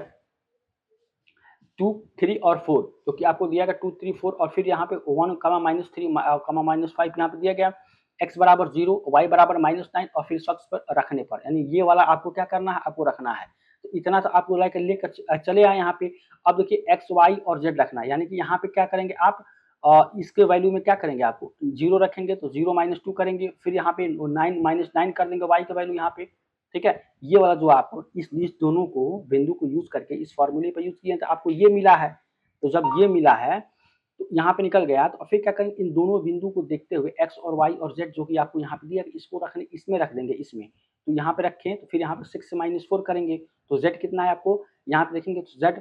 2, 3 और 4, जो कि आपको दिया गया 2, 3, 4 और फिर यहाँ पे 1, -3, -5 यहाँ पे दिया गया, x बराबर 0, y बराबर -9 और फिर शख्स पर रखने पर, यानी ये वाला आपको क्या करना है, आपको रखना है। तो इतना तो आपको लेकर चले आए यहाँ पे। अब देखिए x, y और z रखना है, यानी कि यहाँ पे क्या करेंगे आप, इसके वैल्यू में क्या करेंगे, आपको 0 रखेंगे तो 0 -2 करेंगे, फिर यहाँ पे 9 कर देंगे y का वैल्यू यहाँ पे, ठीक है। ये वाला जो आपको इस दोनों को बिंदु को यूज करके इस फॉर्मूले पर यूज किए तो आपको ये मिला है। तो जब ये मिला है तो यहाँ पे निकल गया, तो फिर क्या करेंगे, इन दोनों बिंदु को देखते हुए x और y और z जो कि आपको यहाँ पे दिया, इसको रखने, इसमें रख देंगे, इसमें तो यहाँ पे रखें तो फिर यहाँ पे 6 से -4 करेंगे तो z कितना है आपको यहाँ पे देखेंगे तो z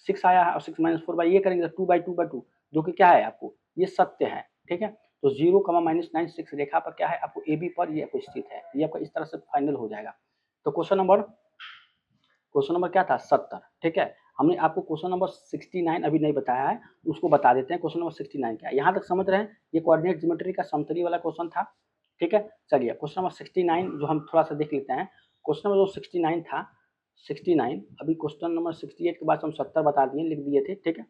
6 आया है और 6 -4 बाई ये करेंगे तो 2/2/2 जो कि क्या है आपको ये सत्य है, ठीक है। तो 0, -9, 6 रेखा पर क्या है आपको AB पर ये आपको स्थित है। ये आपका इस तरह से फाइनल हो जाएगा। तो क्वेश्चन नंबर क्या था 70, ठीक है। हमने आपको क्वेश्चन नंबर 69 अभी नहीं बताया है, उसको बता देते हैं। क्वेश्चन नंबर 69 क्या है, यहाँ तक समझ रहे हैं, ये कोऑर्डिनेट ज्योमेट्री का समतली वाला क्वेश्चन था, ठीक है। चलिए क्वेश्चन नंबर 69 जो हम थोड़ा सा देख लेते हैं। क्वेश्चन नंबर जो 69 था, 69 अभी क्वेश्चन नंबर 68 के बाद हम 70 बता दिए, लिख दिए थे, ठीक है।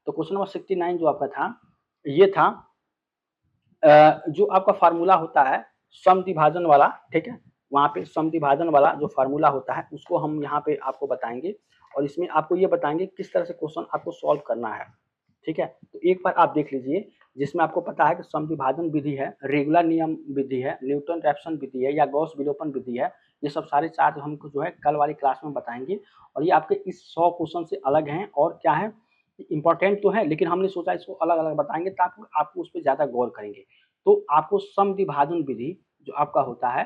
तो क्वेश्चन नंबर 69 जो आपका था, ये था जो आपका फार्मूला होता है समद्विभाजन वाला, ठीक है, वहाँ पे समद्विभाजन वाला जो फार्मूला होता है उसको हम यहाँ पे आपको बताएंगे और इसमें आपको ये बताएंगे किस तरह से क्वेश्चन आपको सॉल्व करना है, ठीक है। तो एक बार आप देख लीजिए, जिसमें आपको पता है कि समद्विभाजन विधि है, रेगुलर नियम विधि है, न्यूटन रैप्सन विधि है या गॉस विलोपन विधि है। ये सब सारे चार्ट हमको जो है कल वाली क्लास में बताएंगे और ये आपके इस 100 क्वेश्चन से अलग हैं और क्या है इंपॉर्टेंट तो है, लेकिन हमने सोचा इसको अलग अलग बताएंगे ताकि आपको उस पर ज्यादा गौर करेंगे। तो आपको समद्विभाजन विधि जो आपका होता है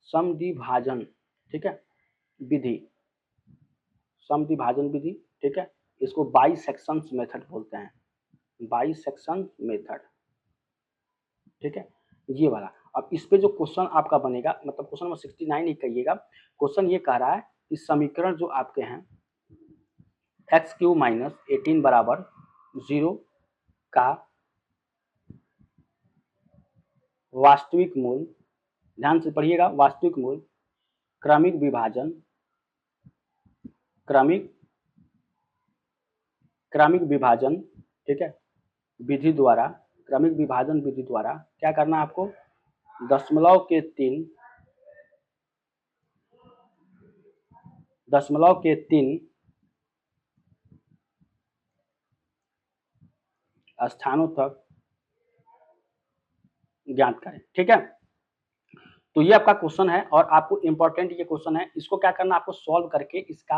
समद्विभाजन, ठीक है, विधि, समद्विभाजन विधि, ठीक है, इसको बाइसेक्शंस मेथड बोलते हैं, बाइसेक्शन मेथड, ठीक है, ये वाला। अब इस पे जो क्वेश्चन आपका बनेगा, मतलब क्वेश्चन नंबर 69 ही कहिएगा, क्वेश्चन ये कह रहा है कि समीकरण जो आपके हैं x³ - 18 बराबर 0 का वास्तविक मूल, ध्यान से पढ़िएगा, वास्तविक मूल क्रमिक विभाजन, क्रमिक विभाजन, ठीक है, विधि द्वारा, क्रमिक विभाजन विधि द्वारा क्या करना है आपको, 0.3 स्थानों तक ज्ञात करें, ठीक है। तो ये आपका क्वेश्चन है और आपको इंपॉर्टेंट ये क्वेश्चन है, इसको क्या करना, आपको सॉल्व करके इसका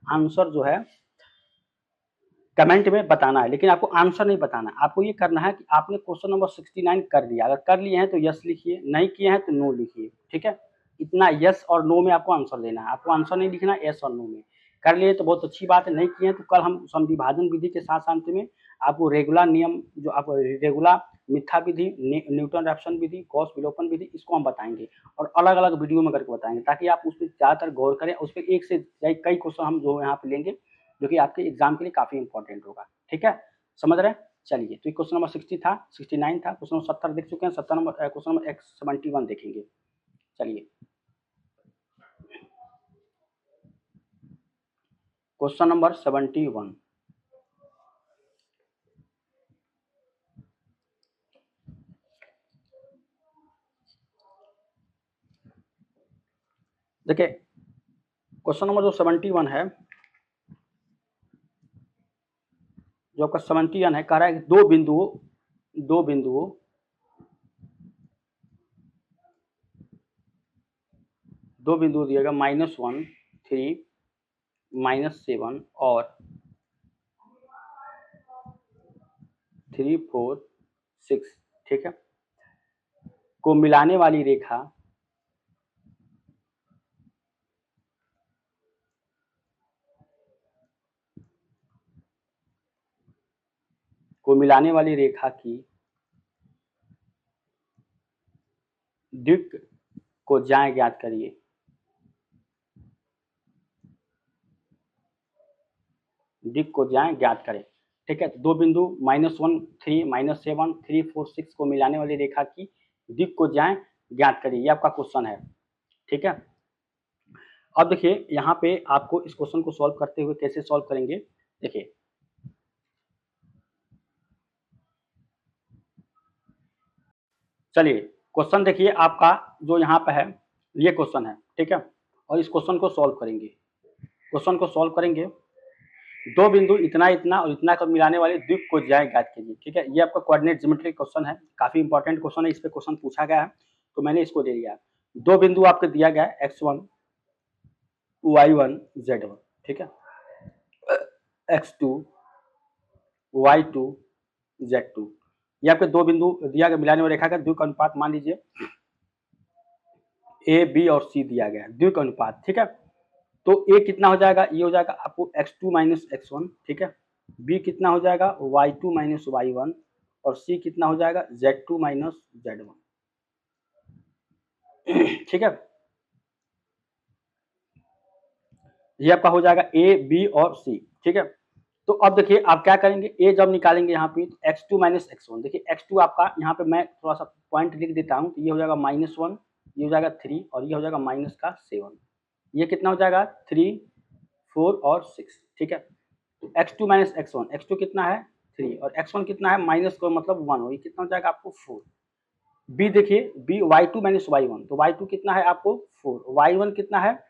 आंसर जो है कमेंट में बताना है, लेकिन आपको आंसर नहीं बताना है। आपको ये करना है कि आपने क्वेश्चन नंबर 69 कर लिया, अगर कर लिए हैं तो यस लिखिए, नहीं किए हैं तो नो लिखिए, ठीक है। इतना यस और नो में आपको आंसर देना है, आपको आंसर नहीं लिखना है, यस और नो में। कर लिए तो बहुत अच्छी बात है, नहीं किए हैं तो कल हम समद्विभाजन विधि के साथ साथ में आपको रेगुलर नियम जो आप रेगुलर मिथ्या विधि, न्यूटन रैप्सन विधि, गॉस विलोपन विधि, इसको हम बताएंगे और अलग अलग वीडियो में करके बताएंगे ताकि आप उस पर ज़्यादातर गौर करें। उस पर एक से कई क्वेश्चन हम जो यहाँ पे लेंगे जो कि आपके एग्जाम के लिए काफी इंपॉर्टेंट होगा, ठीक है, समझ रहे हैं। चलिए तो क्वेश्चन नंबर 60 था, 69 था, क्वेश्चन नंबर 70 देख चुके हैं, 70 नंबर क्वेश्चन नंबर 71 देखेंगे। चलिए क्वेश्चन नंबर 71, देखिए क्वेश्चन नंबर जो 71 है, जो आपका 71 है, कह रहा है कि दो बिंदु दिएगा -1, 3, -7 और 3 4 6, ठीक है, को मिलाने वाली रेखा की द्विक को ज्याय ज्ञात करिए। दिक को ज्याय ज्ञात करें, ठीक है। दो बिंदु -1 3 -7 3 4 6 को मिलाने वाली रेखा की दिक को ज्याय ज्ञात करिए, ये आपका क्वेश्चन है, ठीक है। अब देखिए यहाँ पे आपको इस क्वेश्चन को सॉल्व करते हुए कैसे सॉल्व करेंगे, देखिए चलिए क्वेश्चन देखिए आपका जो यहाँ पे है ये क्वेश्चन है, ठीक है, और इस क्वेश्चन को सॉल्व करेंगे। क्वेश्चन को सॉल्व करेंगे, दो बिंदु इतना इतना और इतना को मिलाने वाले द्वीप को ज्याय ज्ञात कीजिए, ठीक है। ये आपका कोऑर्डिनेट ज्योमेट्री क्वेश्चन है, काफी इंपॉर्टेंट क्वेश्चन है, इस पे क्वेश्चन पूछा गया है तो मैंने इसको दे दिया। दो बिंदु आपको दिया गया है x1 y1 z1, ठीक है, x2 y2 z2, ये आपके दो बिंदु दिया गया मिलाने वाली रेखा का द्विक अनुपात मान लीजिए ए बी और सी दिया गया है, द्विक अनुपात, ठीक है। तो ए कितना हो जाएगा, ये हो जाएगा आपको x2 माइनस x1, ठीक है, बी कितना हो जाएगा y2 माइनस y1 और सी कितना हो जाएगा z2 माइनस z1, ठीक है। ये आपका हो जाएगा ए बी और सी, ठीक है। तो अब देखिए आप क्या करेंगे, ए जब निकालेंगे यहाँ पे तो x2 माइनस x1, देखिए x2 आपका यहाँ पे मैं थोड़ा सा पॉइंट लिख देता हूँ, तो ये हो जाएगा -1, ये हो जाएगा 3 और ये हो जाएगा माइनस का 7, ये कितना हो जाएगा 3 4 और 6, ठीक है। तो x2 माइनस x1, x2 कितना है 3 और x1 कितना है माइनस को मतलब 1 हो, ये कितना हो जाएगा आपको 4। बी देखिए बी y2 माइनस y1, तो y2 कितना है आपको 4, y1 कितना है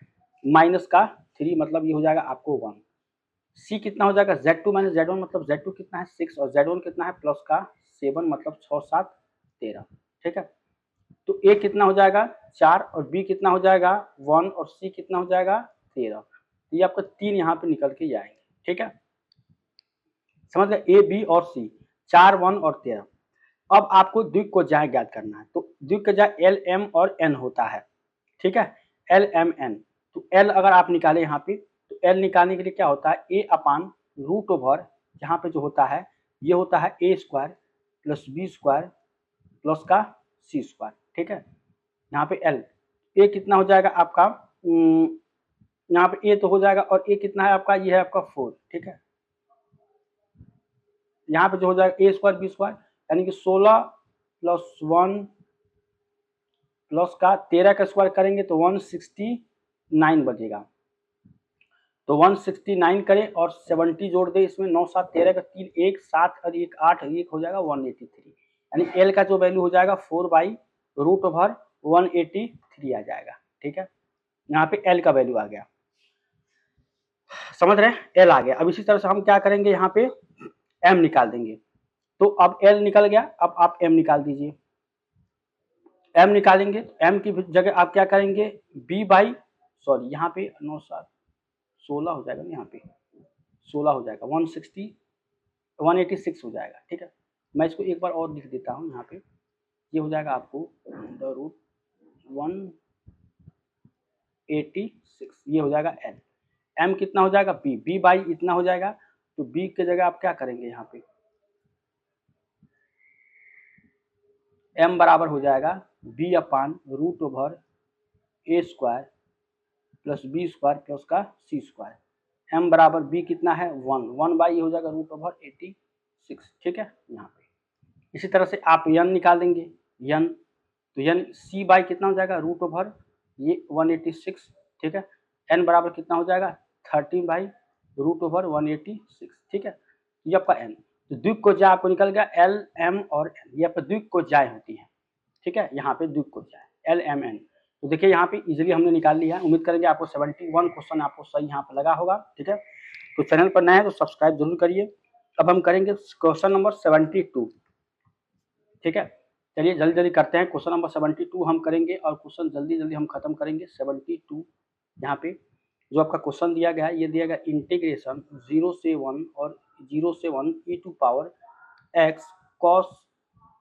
माइनस का 3 मतलब ये हो जाएगा आपको 1। सी कितना हो जाएगा z2 माइनस z1 मतलब z2 कितना है 6 और z1 कितना है प्लस का 7 मतलब 6 7 13, ठीक है। तो ए कितना हो जाएगा 4 और बी कितना हो जाएगा 1 और सी कितना हो जाएगा 13, तो ये आपका 3 यहाँ पे निकल के जाएंगे, ठीक है, समझ गए। ए बी और सी 4 1 और 13। अब आपको द्विक को ज्याय ज्ञात करना है, तो द्विक का ज्याय एल एम और एन होता है, ठीक है, एल एम एन। तो एल अगर आप निकाले यहाँ पे तो एल निकालने के लिए क्या होता है ए अपान रूट ओवर, यहाँ पे जो होता है ये होता है A square plus B square plus का सी स्क्वायर, ठीक है। यहाँ पे एल ए कितना हो जाएगा आपका यहाँ पे ए तो हो जाएगा और ए कितना है आपका ये है आपका 4, ठीक है। यहाँ पे जो हो जाएगा ए स्क्वायर बी स्क्वायर यानी कि 16 प्लस 1 प्लस का 13 का स्क्वायर करेंगे तो 169 बचेगा, तो 169 करें और 70 जोड़ दे इसमें, 9 7 13 का 3 1 7 और 1 8 1 हो जाएगा 183, यानी एल का जो वैल्यू हो जाएगा 4/√183 आ जाएगा, ठीक है। यहाँ पे एल का वैल्यू आ गया, समझ रहे हैं, एल आ गया। अब इसी तरह से हम क्या करेंगे यहाँ पे एम निकाल देंगे, तो अब एल निकल गया, अब आप एम निकाल दीजिए। एम निकालेंगे तो एम की जगह आप क्या करेंगे बी बाई सॉरी यहाँ पे 9 7 16 हो जाएगा ना, यहाँ पे 16 हो जाएगा 186 हो जाएगा, ठीक है। मैं इसको एक बार और लिख देता हूँ यहाँ पे, ये हो जाएगा आपको √186, ये हो जाएगा एल। एम कितना हो जाएगा बी, बी बाई इतना हो जाएगा, तो बी की जगह आप क्या करेंगे यहाँ पे एम बराबर हो जाएगा B upon root over A square plus B square plus का सी स्क्वायर, एम बराबर बी कितना है 1 बाई हो जाएगा √86, ठीक है। यहाँ पे इसी तरह से आप यन निकाल देंगे, यन तो यन सी बाई कितना हो जाएगा रूट ओवर ये 186, ठीक है। एन बराबर कितना हो जाएगा 30/√186, ठीक है। ये आपका एन, तो द्विक को ज्याय आपको निकल गया एल एम और एन, ये आपका द्विक को ज्याय होती है, ठीक है। यहाँ पे द्विक को ज्याय एल एम एन, तो देखिए यहाँ पे इजीली हमने निकाल लिया है। उम्मीद करेंगे आपको 71 क्वेश्चन आपको सही यहाँ पे लगा होगा, ठीक है। तो चैनल पर नए हैं तो सब्सक्राइब जरूर करिए। अब हम करेंगे क्वेश्चन नंबर 72, ठीक है। चलिए जल्दी जल्दी करते हैं, क्वेश्चन नंबर 72 हम करेंगे और क्वेश्चन जल्दी जल्दी हम खत्म करेंगे। 72 यहाँ पे जो आपका क्वेश्चन दिया गया है, ये दिया गया इंटीग्रेशन 0 से 1 और 0 से 1 e to power x cos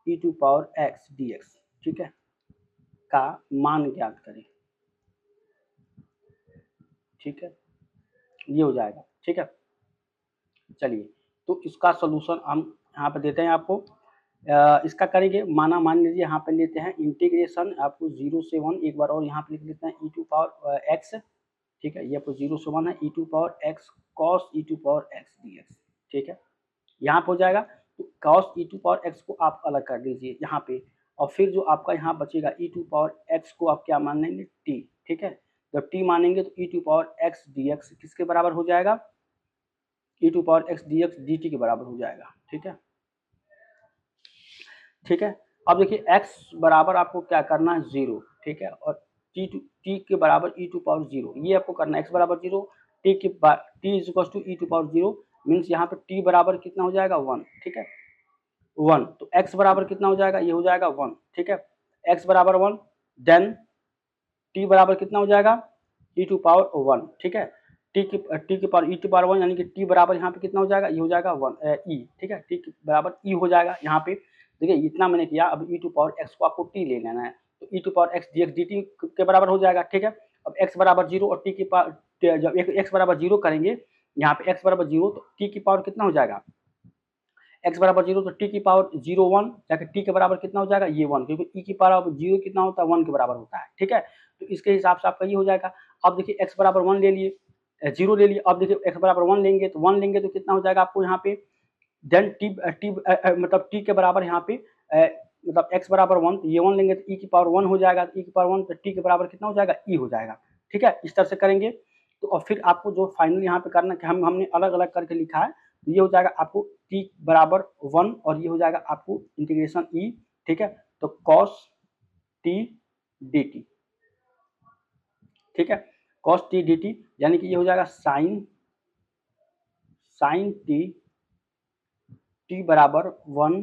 E to power x D x, ठीक है, का मान ज्ञात करें, ठीक है, ये हो जाएगा, ठीक है। चलिए, तो इसका सोल्यूशन हम यहाँ पे देते हैं आपको। इसका करेंगे, मान लीजिए यहाँ पे लेते हैं इंटीग्रेशन आपको 0 से 1, एक बार और यहाँ पे लिख लेते हैं ई टू पावर एक्स, ठीक है, ये आपको 0 से 1 है, e to power x cos E to power x D x, ठीक है, यहाँ पे हो जाएगा। तो cos E to power x को आप अलग कर दीजिए यहाँ पे, और फिर जो आपका यहाँ बचेगा ई टू पावर एक्स को आप क्या मान लेंगे, टी, ठीक है। जब टी मानेंगे तो e to power x D x किसके बराबर हो जाएगा, e to power x D x d t के बराबर हो जाएगा, ठीक है, ठीक है। अब देखिए x बराबर आपको क्या करना है, 0, ठीक है, और टी के बराबर ई टू पावर 0, ये आपको करना है, x बराबर 0, T is equal to E to power 0, means यहाँ पे t बराबर कितना हो जाएगा, 1, ठीक है, 1, तो x बराबर कितना हो जाएगा, ये हो जाएगा 1, ठीक है, x बराबर 1, देन t बराबर कितना हो जाएगा, ई टू पावर 1, ठीक है, टी के पावर ई टू पावर 1, यानी कि t बराबर यहाँ पे कितना हो जाएगा, ये हो जाएगा 1 ई, ठीक है, t के बराबर e हो जाएगा यहाँ पे। देखिए इतना मैंने किया, अब ई टू पावर एक्स को आपको टी ले लेना है, तो e to power x D x d t के बराबर हो जाएगा, ठीक है। अब एक्स बराबर 0 और टी की पावर, जब एक्स बराबर 0 करेंगे, यहाँ पे एक्स बराबर 0 तो टी की पावर कितना हो जाएगा, एक्स बराबर 0 तो टी की पावर 0 1, जाकर टी के बराबर कितना हो जाएगा, ये 1, क्योंकि ई की पावर 0 कितना होता है, 1 के बराबर होता है, ठीक है। तो इसके हिसाब से आपका ये हो जाएगा। अब देखिए एक्स बराबर 1 ले लिए, 0 ले लिए, अब देखिए एक्स बराबर 1 लेंगे तो 1 लेंगे तो कितना हो जाएगा आपको यहाँ पे, देन टी मतलब टी के बराबर यहाँ पे मतलब x बराबर 1, तो ये 1 लेंगे तो e की पावर 1 हो जाएगा, तो e की पावर 1 तो t के बराबर कितना हो जाएगा, e हो जाएगा, ठीक है। इस तरह से करेंगे तो, और फिर आपको जो फाइनल यहाँ पे करना कि हमने अलग अलग करके लिखा है, तो ये हो जाएगा आपको t बराबर 1 और ये हो जाएगा आपको इंटीग्रेशन e, ठीक है, तो cos t dt, ठीक है, cos t dt, यानी कि ये हो जाएगा sin t बराबर 1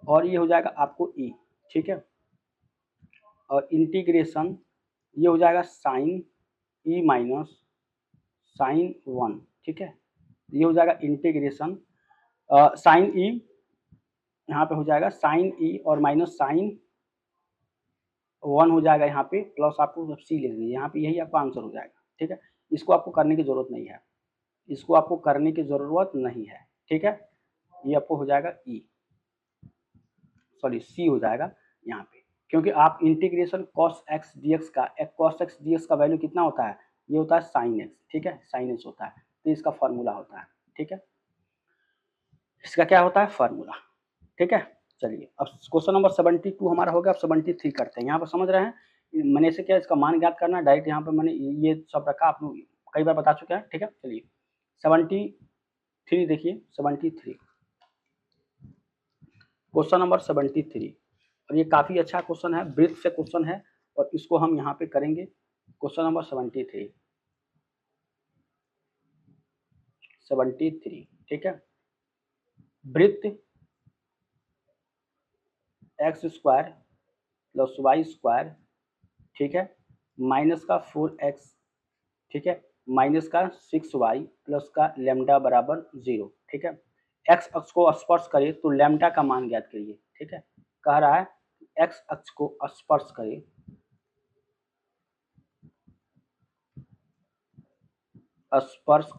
और ये हो जाएगा आपको e, ठीक है, और इंटीग्रेशन ये हो जाएगा साइन e माइनस साइन 1, ठीक है, ये हो जाएगा इंटीग्रेशन साइन e, यहाँ पे हो जाएगा साइन e और माइनस साइन 1 हो जाएगा यहाँ पे, प्लस आपको जब सी ले लीजिए यहाँ पे, यही आपका आंसर हो जाएगा, ठीक है। इसको आपको करने की जरूरत नहीं है, इसको आपको करने की जरूरत नहीं है, ठीक है, ये आपको हो जाएगा e, सॉरी सी हो जाएगा यहाँ पे, क्योंकि आप इंटीग्रेशन cos x dx का cos x dx का वैल्यू कितना होता है, ये होता है sin x, ठीक है, sin x होता है, तो इसका फॉर्मूला होता है, ठीक है, इसका क्या होता है फॉर्मूला, ठीक है। चलिए अब क्वेश्चन नंबर 72 हमारा हो गया, अब 73 करते हैं। यहाँ पर समझ रहे हैं मैंने से क्या इसका मान ज्ञात करना है, डायरेक्ट यहाँ पर मैंने ये सब रखा, आप लोग कई बार बता चुके हैं, ठीक है। चलिए 73 देखिए, 73 क्वेश्चन नंबर 73, और ये काफ़ी अच्छा क्वेश्चन है, ब्रीथ से क्वेश्चन है, और इसको हम यहाँ पे करेंगे। क्वेश्चन नंबर 73, ठीक है, वृत्त X square plus Y square, ठीक है, माइनस का 4x, ठीक है, माइनस का 6y प्लस का लैम्डा बराबर 0, ठीक है, एक्स अक्ष को स्पर्श करे तो लैम्डा का मान ज्ञात करिए, ठीक है, कह रहा है एक्स अक्ष को स्पर्श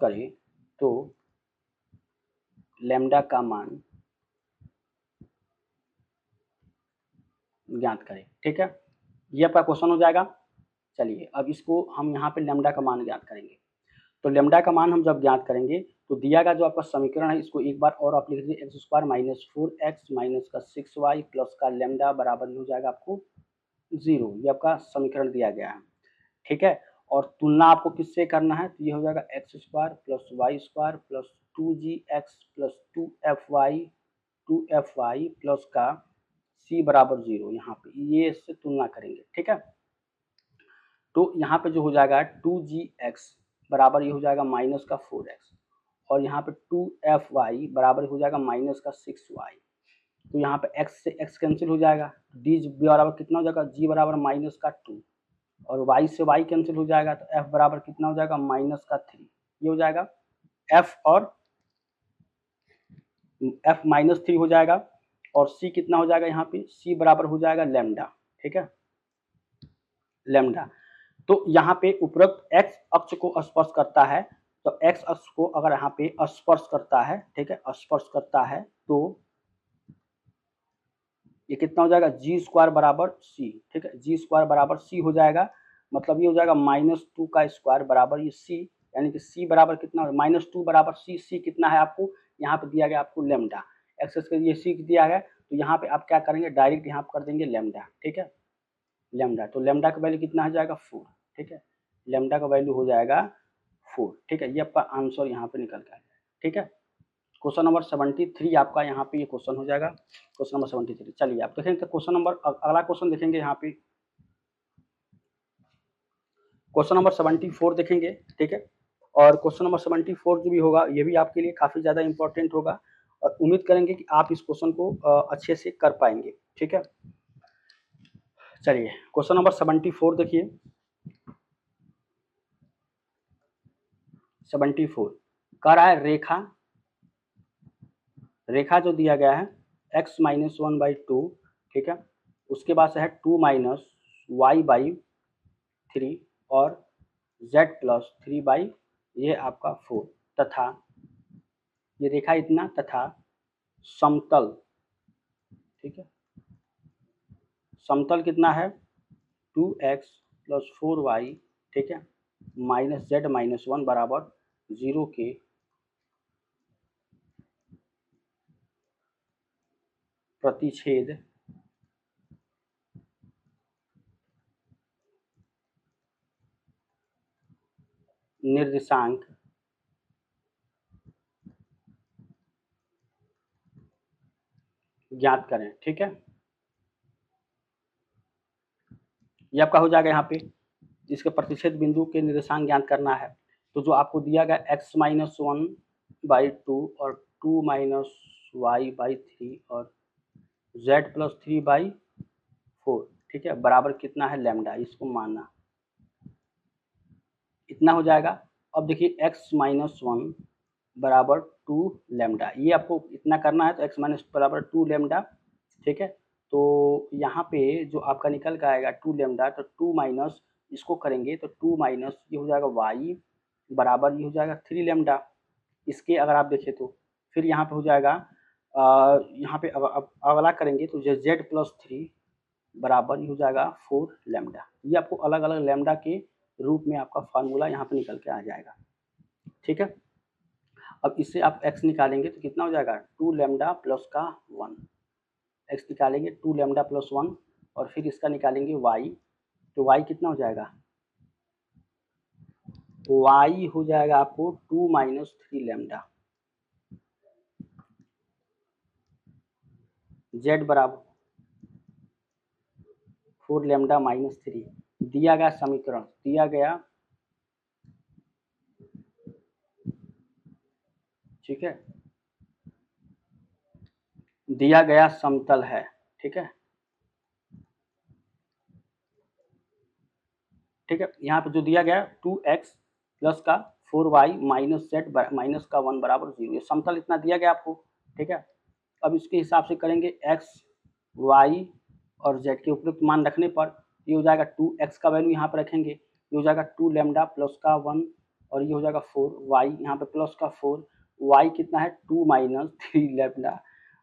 करे तो लैम्डा का मान ज्ञात करें, ठीक है, ये आपका क्वेश्चन हो जाएगा। चलिए अब इसको हम यहाँ पे लैम्डा का मान ज्ञात करेंगे, तो लैम्डा का मान हम जब ज्ञात करेंगे तो दिया गया जो आपका समीकरण है, इसको एक बार और आप लिख लीजिए, x square minus 4x minus का 6y प्लस का लैम्डा बराबर हो जाएगा आपको 0, ये आपका समीकरण दिया गया है, ठीक है। और तुलना आपको किससे करना है, तो ये हो जाएगा X square plus Y square plus 2gx plus 2fy plus का c बराबर 0, यहाँ पे ये इससे तुलना करेंगे, ठीक है। तो यहाँ पे जो हो जाएगा 2gx बराबर ये हो जाएगा माइनस का 4x, और यहाँ पे 2fy बराबर हो जाएगा माइनस का 6y, तो यहाँ पे x से x कैंसिल हो जाएगा, d बराबर कितना हो जाएगा, g बराबर माइनस का 2, और y से y कैंसिल हो जाएगा, तो f बराबर कितना हो जाएगा माइनस का 3, ये हो जाएगा f और एफ माइनस 3 हो जाएगा, और सी कितना हो जाएगा यहाँ पे, सी बराबर हो जाएगा लैम्डा, ठीक है, लैम्डा। तो यहाँ पे उपरोक्त एक्स अक्ष को स्पर्श करता है, तो एक्स अक्ष को अगर यहाँ पे स्पर्श करता है, ठीक है, स्पर्श करता है, तो ये कितना हो जाएगा, जी स्क्वायर बराबर सी, ठीक है, जी स्क्वायर बराबर सी हो जाएगा, मतलब ये हो जाएगा -2 का स्क्वायर बराबर ये सी, यानी कि सी बराबर कितना, -2 बराबर सी, सी कितना है आपको यहाँ पे दिया गया, आपको लैम्डा, एक्स के लिए सी दिया गया, तो यहाँ पे आप क्या करेंगे, डायरेक्ट यहाँ पे कर देंगे लैम्डा, ठीक है, लैम्डा, तो लैम्डा का वैल्यू कितना हो जाएगा 4, ठीक है, लैम्डा का वैल्यू हो जाएगा 4, ठीक है, ये आपका आंसर यहाँ पे निकल के आ जाएगा, ठीक है। क्वेश्चन नंबर 73 आपका यहाँ पे ये क्वेश्चन हो जाएगा, क्वेश्चन नंबर 73। चलिए आप देखेंगे तो क्वेश्चन नंबर, अगला क्वेश्चन देखेंगे यहाँ पे, क्वेश्चन नंबर 74 देखेंगे, ठीक है, और क्वेश्चन नंबर 74 जो भी होगा ये भी आपके लिए काफ़ी ज़्यादा इंपॉर्टेंट होगा, और उम्मीद करेंगे कि आप इस क्वेश्चन को अच्छे से कर पाएंगे, ठीक है। चलिए क्वेश्चन नंबर 74 देखिए, 74 कह रहा है रेखा जो दिया गया है x - 1/2, ठीक है, उसके बाद से है 2 - y/3 और z + 3 ये आपका 4, तथा ये रेखा इतना, तथा समतल, ठीक है, समतल कितना है 2x + 4y, ठीक है, -z - 1 बराबर 0 के प्रतिच्छेद निर्देशांक ज्ञात करें, ठीक है, ये आपका हो जाएगा यहाँ पे, जिसके प्रतिच्छेद बिंदु के निर्देशांक ज्ञात करना है, तो जो आपको दिया गया x - 1/2 और 2 - y/3 और z + 3/4, ठीक है, बराबर कितना है लैम्डा, इसको मानना, इतना हो जाएगा। अब देखिए x - 1 बराबर 2 लैम्डा, ये आपको इतना करना है, तो x - बराबर 2 लैम्डा, ठीक है, तो यहाँ पे जो आपका निकल के आएगा 2 लैम्डा, तो 2 माइनस इसको करेंगे तो 2 माइनस ये हो जाएगा y बराबर ये हो जाएगा 3 लैम्डा, इसके अगर आप देखें तो फिर यहाँ पे हो जाएगा यहाँ पे अब अगला करेंगे तो z + 3 बराबर ये हो जाएगा 4 लैम्डा, ये आपको अलग अलग लैम्डा के रूप में आपका फार्मूला यहाँ पे निकल के आ जाएगा, ठीक है। अब इससे आप x निकालेंगे तो कितना हो जाएगा 2 लैम्डा प्लस का 1, x निकालेंगे 2 लैम्डा प्लस 1, और फिर इसका निकालेंगे y, तो y कितना हो जाएगा, y हो जाएगा आपको 2 - 3 लैम्डा, z बराबर 4 लैम्डा - 3, दिया गया समीकरण, दिया गया, ठीक है, दिया गया समतल है, ठीक है, ठीक है, यहाँ पे जो दिया गया 2x प्लस का 4y माइनस z माइनस का 1 बराबर 0, ये समतल इतना दिया गया आपको, ठीक है। अब इसके हिसाब से करेंगे x y और z के उपयुक्त मान रखने पर ये हो जाएगा 2x का वैल्यू यहाँ पर रखेंगे, ये हो जाएगा 2 लैम्डा प्लस का 1, और ये हो जाएगा 4 y यहाँ पे प्लस का 4, y कितना है 2 - 3 लैम्डा,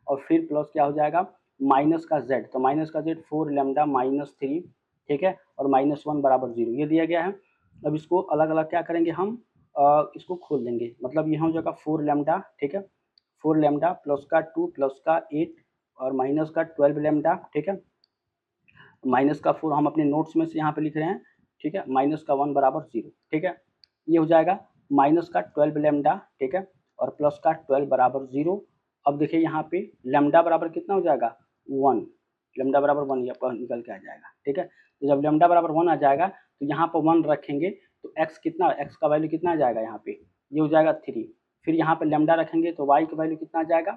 और फिर प्लस क्या हो जाएगा माइनस का z, तो माइनस का z 4 लैम्डा -3, ठीक है, और -1 बराबर 0 ये दिया गया है। अब इसको अलग अलग क्या करेंगे हम, इसको खोल देंगे, मतलब यहाँ हो जाएगा 4 लैम्डा, ठीक है, 4 लैम्डा प्लस का 2 प्लस का 8 और माइनस का 12 लैम्डा, ठीक है, माइनस का 4 हम अपने नोट्स में से यहाँ पे लिख रहे हैं, ठीक है, माइनस का 1 बराबर 0, ठीक है, ये हो जाएगा माइनस का 12 लैम्डा, ठीक है, और प्लस का 12 बराबर 0। अब देखिए यहाँ पे लैम्डा बराबर कितना हो जाएगा 1, लैम्डा बराबर 1 ये आपका निकल के आ जाएगा, ठीक है, तो जब लैम्डा बराबर 1 आ जाएगा तो यहाँ पर 1 रखेंगे तो x कितना, x का वैल्यू कितना आ जाएगा यहाँ पे, ये हो जाएगा 3, फिर यहाँ पे लैम्डा रखेंगे तो y का वैल्यू कितना आ जाएगा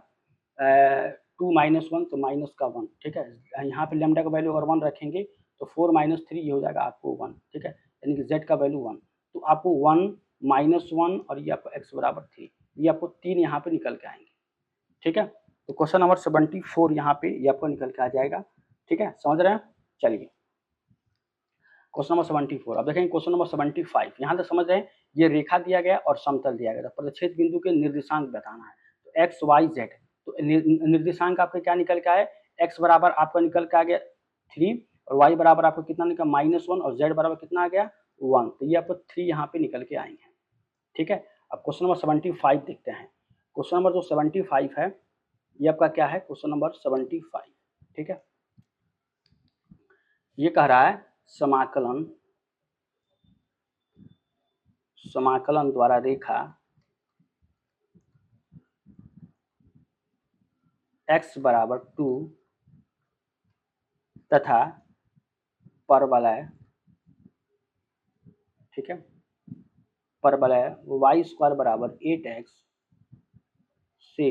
2 - 1 तो माइनस का 1, ठीक है, यहाँ पे लैम्डा का वैल्यू अगर 1 रखेंगे तो 4 - 3 ये हो जाएगा आपको 1, ठीक है, यानी कि z का वैल्यू 1, तो आपको 1 - 1 और ये आपको x बराबर 3, ये आपको 3 यहाँ पे निकल के आएंगे, ठीक है। तो क्वेश्चन नंबर 74 यहाँ पे ये आपको निकल के आ जाएगा, ठीक है, समझ रहे हैं। चलिए क्वेश्चन नंबर 74, अब देखेंगे क्वेश्चन नंबर 75, यहाँ तक समझ रहे हैं। ये रेखा दिया गया और समतल दिया गया, प्रतिच्छेद बिंदु के निर्देशांक बताना है। तो एक्स वाई जेड, तो निर्देशांक आपका क्या निकल के आए, एक्स बराबर आपका निकल के आ गया 3 और वाई बराबर आपको कितना निकला -1 और जेड बराबर कितना आ गया 1, तो ये आपको 3 यहाँ पे निकल के आएंगे, ठीक है। अब क्वेश्चन नंबर 75 देखते हैं। क्वेश्चन नंबर जो 75 है ये आपका क्या है, क्वेश्चन नंबर 75, ठीक है। ये कह रहा है समाकलन द्वारा रेखा x बराबर 2 तथा परवलय, ठीक है, परवलय y स्क्वायर बराबर 8x से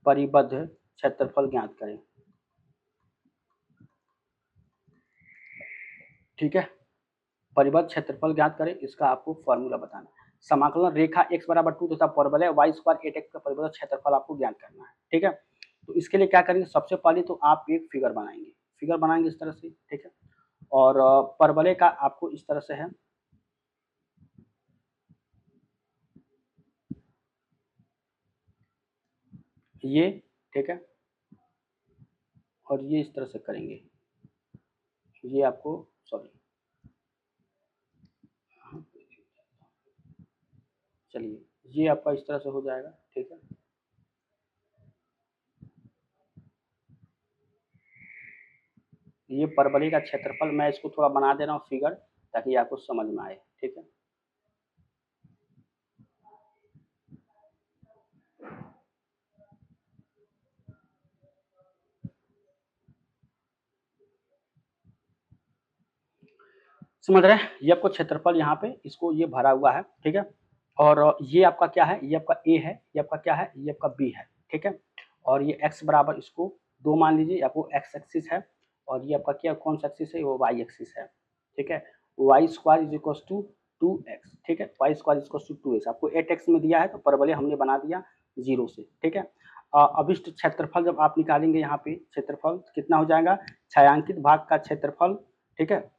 परिबद्ध क्षेत्रफल ज्ञात करें, ठीक है। परिबद्ध क्षेत्रफल ज्ञात करें, इसका आपको फॉर्मूला बताना है। समाकलन रेखा x बराबर 2 तथा परवलय y स्क्वायर 8x का परिबद्ध क्षेत्रफल आपको ज्ञात करना है, ठीक है। तो इसके लिए क्या करेंगे, सबसे पहले तो आप एक फिगर बनाएंगे इस तरह से, ठीक है। और परवलय का आपको इस तरह से है, ये, ठीक है, और ये इस तरह से करेंगे, ये आपको सॉरी, चलिए ये आपका इस तरह से हो जाएगा, ठीक है। ये परवलय का क्षेत्रफल, मैं इसको थोड़ा बना दे रहा हूँ फिगर ताकि आपको समझ में आए, ठीक है। समझ रहे हैं, ये आपको क्षेत्रफल यहाँ पे इसको ये भरा हुआ है, ठीक है। और ये आपका क्या है, ये आपका ए है, ये आपका क्या है, ये आपका बी है, ठीक है। और ये x बराबर इसको 2 मान लीजिए, आपको x एक्सिस है और ये आपका क्या कौन सा एक्सिस है, वो y एक्सिस है, ठीक है। Y square is equal to 2x, ठीक है, Y square is equal to 2x, आपको 8x में दिया है तो परवलय हमने बना दिया 0 से, ठीक है। अभिष्ट क्षेत्रफल जब आप निकालेंगे यहाँ पे क्षेत्रफल कितना हो जाएगा, छायांकित भाग का क्षेत्रफल, ठीक है।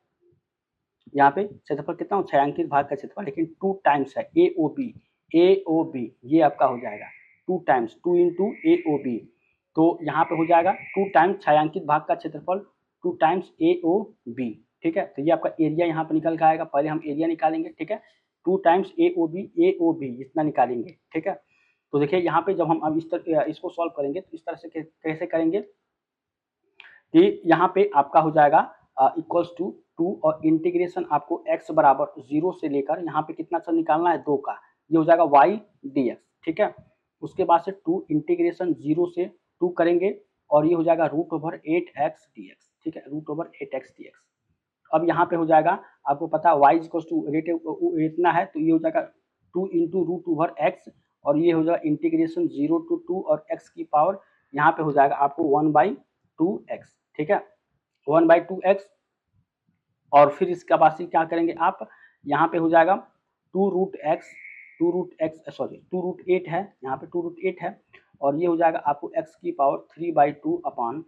यहाँ पे क्षेत्रफल कितना हो, छायांकित भाग का क्षेत्रफल, लेकिन 2 टाइम्स है ए ओ बी, ये आपका हो जाएगा 2 टाइम्स 2 इंटू ए ओ बी, तो यहाँ पे हो जाएगा 2 टाइम्स छायांकित भाग का क्षेत्रफल 2 टाइम्स ए ओ बी, ठीक है। तो ये आपका एरिया यहाँ पे निकल के आएगा, पहले हम एरिया निकालेंगे, ठीक है। 2 टाइम्स ए ओ बी इतना निकालेंगे, ठीक है। तो देखिए यहाँ पे जब हम अब इसको सॉल्व करेंगे तो इस तरह से कैसे करेंगे कि यहाँ पे आपका हो जाएगा इक्वल्स टू 2 और इंटीग्रेशन आपको x बराबर 0 से लेकर यहाँ पे कितना सा निकालना है 2 का, ये हो जाएगा y dx, ठीक है। उसके बाद से 2 इंटीग्रेशन 0 से 2 करेंगे और ये हो जाएगा √8x dx, ठीक है, √8x dx। अब यहाँ पे हो जाएगा, आपको पता है y इक्वल्स टू रेट इतना है तो ये हो जाएगा 2 इंटू √x और ये हो जाएगा इंटीग्रेशन 0 to 2 और x की पावर यहाँ पे हो जाएगा आपको 1/2x, ठीक है, 1/2x। और फिर इसका बाद से क्या करेंगे आप, यहाँ पे हो जाएगा 2√8 है, यहाँ पे 2√8 है और ये हो जाएगा आपको x की पावर 3/2 अपान